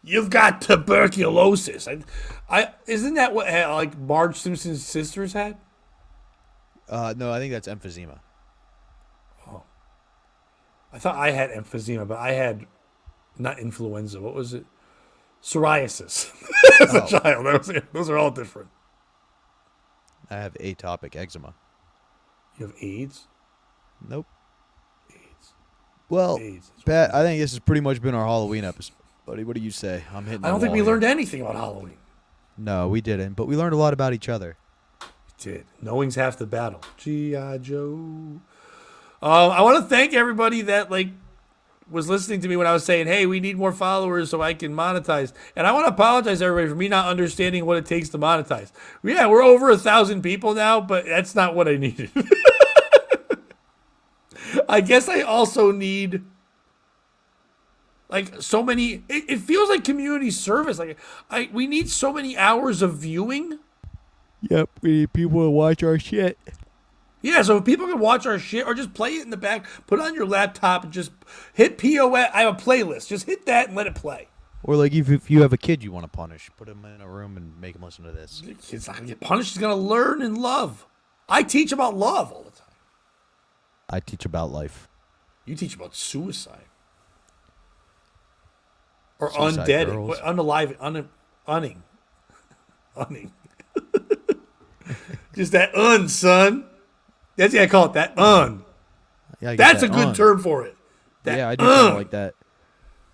Speaker 1: You've got tuberculosis. I isn't that what like Marge Simpson's sisters had?
Speaker 2: No, I think that's emphysema.
Speaker 1: I thought I had emphysema, but I had not influenza. What was it? Psoriasis. As a child, those are all different.
Speaker 2: I have atopic eczema.
Speaker 1: You have AIDS.
Speaker 2: Nope.
Speaker 1: AIDS.
Speaker 2: Well,
Speaker 1: AIDS.
Speaker 2: Pat, I think this has pretty much been our Halloween episode. Buddy, what do you say? I'm hitting.
Speaker 1: I don't think we learned anything about Halloween.
Speaker 2: No, we didn't, but we learned a lot about each other.
Speaker 1: We did. Knowing's half the battle. G.I. Joe. I want to thank everybody that was listening to me when I was saying, hey, we need more followers so I can monetize. And I want to apologize, everybody, for me not understanding what it takes to monetize. Yeah, we're over 1,000 people now, but that's not what I needed. I guess I also need so many. It feels like community service. We need so many hours of viewing.
Speaker 2: Yep, we need people to watch our shit.
Speaker 1: Yeah, so if people can watch our shit or just play it in the back, put it on your laptop and just hit POS. I have a playlist. Just hit that and let it play.
Speaker 2: Or if you have a kid you want to punish, put him in a room and make him listen to this.
Speaker 1: The kid's not going to get punished. He's going to learn and love. I teach about love all the time.
Speaker 2: I teach about life.
Speaker 1: You teach about suicide. Or
Speaker 2: Suicide
Speaker 1: undead.
Speaker 2: girls.
Speaker 1: Unalive. Unning. Just that son. That's what I call it, that
Speaker 2: Yeah,
Speaker 1: That's a good term for it. That
Speaker 2: yeah, I do kind of like that.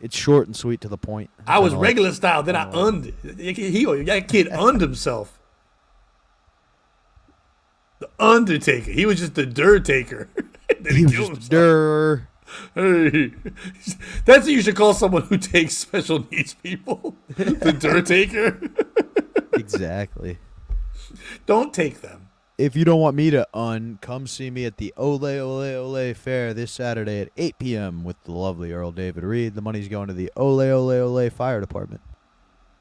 Speaker 2: It's short and sweet to the point.
Speaker 1: I was regular style, then I und. That kid und himself. The Undertaker. He was just the dirt taker.
Speaker 2: He was just a
Speaker 1: Hey. That's what you should call someone who takes special needs people. The dirt taker.
Speaker 2: Exactly.
Speaker 1: Don't take them.
Speaker 2: If you don't want me to come see me at the Ole Ole Ole Fair this Saturday at 8 p.m. with the lovely Earl David Reed. The money's going to the Ole Ole Ole Fire Department.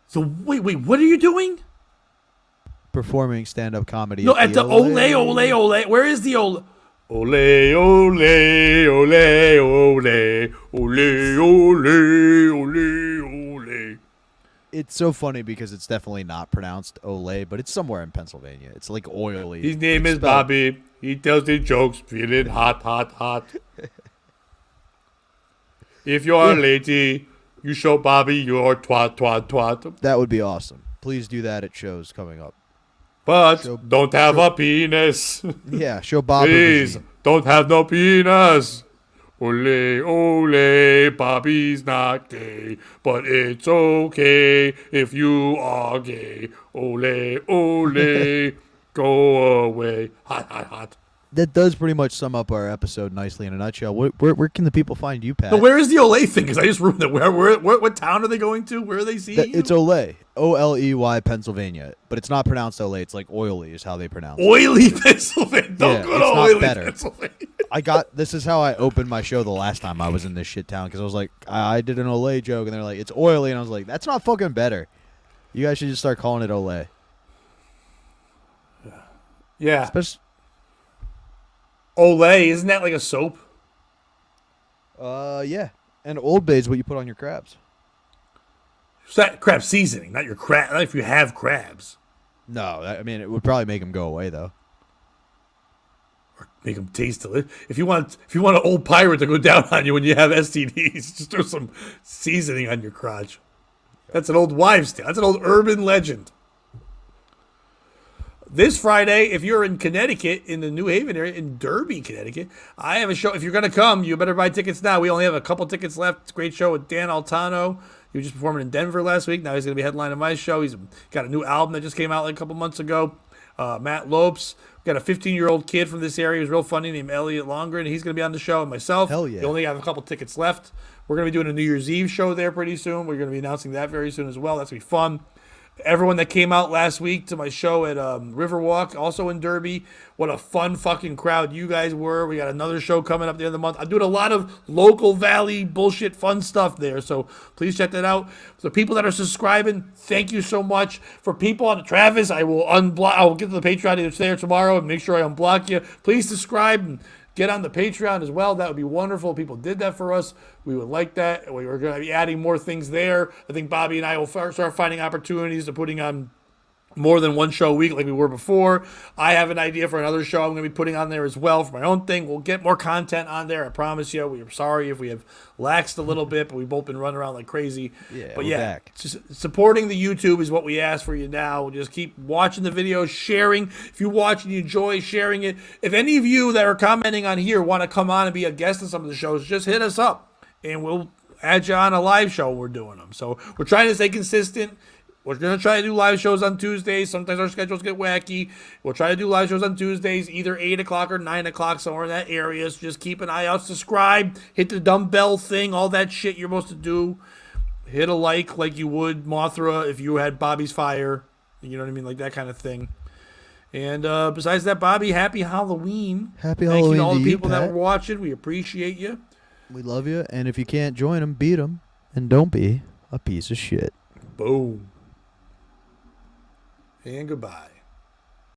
Speaker 1: So wait, what are you doing?
Speaker 2: Performing stand-up comedy.
Speaker 1: No, at the Ole Ole Ole. Where is the Ole? Ole Ole Ole Ole Ole Ole Ole Ole.
Speaker 2: It's so funny because it's definitely not pronounced Ole, but it's somewhere in Pennsylvania. It's like oily.
Speaker 1: His name is Bobby. He tells the jokes, feeling hot, hot, hot. If you are a lady, you show Bobby your twat, twat, twat.
Speaker 2: That would be awesome. Please do that at shows coming up.
Speaker 1: But don't have a penis.
Speaker 2: Yeah, show Bobby.
Speaker 1: Please, don't have no penis. Ole, ole, Bobby's not gay, but it's okay if you are gay. Ole, ole, go away. Hot, hot, hot.
Speaker 2: That does pretty much sum up our episode nicely in a nutshell. Where can the people find you, Pat?
Speaker 1: No, where is the Ole thing? Because I just ruined it. What town are they going to? Where are they seeing you?
Speaker 2: It's Ole. Oley, Pennsylvania. But it's not pronounced Ole. It's like oily is how they pronounce it.
Speaker 1: Oily, Pennsylvania. Don't go to Oily, Pennsylvania.
Speaker 2: This is how I opened my show the last time I was in this shit town. Because I was like, I did an Ole joke. And they're like, it's oily. And I was like, that's not fucking better. You guys should just start calling it Ole.
Speaker 1: Yeah.
Speaker 2: Especially...
Speaker 1: Olay, isn't that like a soap?
Speaker 2: Yeah. And Old Bay is what you put on your crabs.
Speaker 1: It's that crab seasoning, not your crab. Not if you have crabs.
Speaker 2: No, I mean, it would probably make them go away, though.
Speaker 1: Or make them taste delicious. If you want an old pirate to go down on you when you have STDs, just throw some seasoning on your crotch. That's an old wives' tale. That's an old urban legend. This Friday, if you're in Connecticut, in the New Haven area, in Derby, Connecticut, I have a show. If you're going to come, you better buy tickets now. We only have a couple tickets left. It's a great show with Dan Altano. He was just performing in Denver last week. Now he's going to be headlining my show. He's got a new album that just came out like a couple months ago. Matt Lopes. We got a 15-year-old kid from this area who's real funny named Elliot Longren. He's going to be on the show. And myself.
Speaker 2: Hell yeah.
Speaker 1: We only have a couple tickets left. We're going to be doing a New Year's Eve show there pretty soon. We're going to be announcing that very soon as well. That's going to be fun. Everyone that came out last week to my show at Riverwalk, also in Derby, what a fun fucking crowd you guys were. We got another show coming up at the end of the month. I'm doing a lot of local valley bullshit fun stuff there, so please check that out. For the people that are subscribing, thank you so much. For people on Travis, I will get to the Patreon either today or tomorrow and make sure I unblock you. Please subscribe and get on the Patreon as well. That would be wonderful. If people did that for us, we would like that. We were going to be adding more things there. I think Bobby and I will start finding opportunities to putting on more than one show a week like we were before. I have an idea for another show I'm going to be putting on there as well for my own thing. We'll get more content on there. I promise you. We are sorry if we have laxed a little bit, but we've both been running around like crazy. But
Speaker 2: back.
Speaker 1: Just supporting the YouTube is what we ask for you now. Just keep watching the videos, sharing. If you watch and you enjoy, sharing it. If any of you that are commenting on here want to come on and be a guest in some of the shows, just hit us up and we'll add you on a live show when we're doing them. So we're trying to stay consistent. We're going to try to do live shows on Tuesdays. Sometimes our schedules get wacky. We'll try to do live shows on Tuesdays, either 8 o'clock or 9 o'clock, somewhere in that area. So just keep an eye out. Subscribe. Hit the dumbbell thing. All that shit you're supposed to do. Hit a like you would Mothra if you had Bobby's Fire. You know what I mean? Like that kind of thing. And besides that, Bobby, happy Halloween.
Speaker 2: Happy
Speaker 1: Thank
Speaker 2: Halloween
Speaker 1: you to all the
Speaker 2: to you,
Speaker 1: people that
Speaker 2: Pat.
Speaker 1: were watching. We appreciate you.
Speaker 2: We love you. And if you can't join them, beat them. And don't be a piece of shit.
Speaker 1: Boom. And goodbye.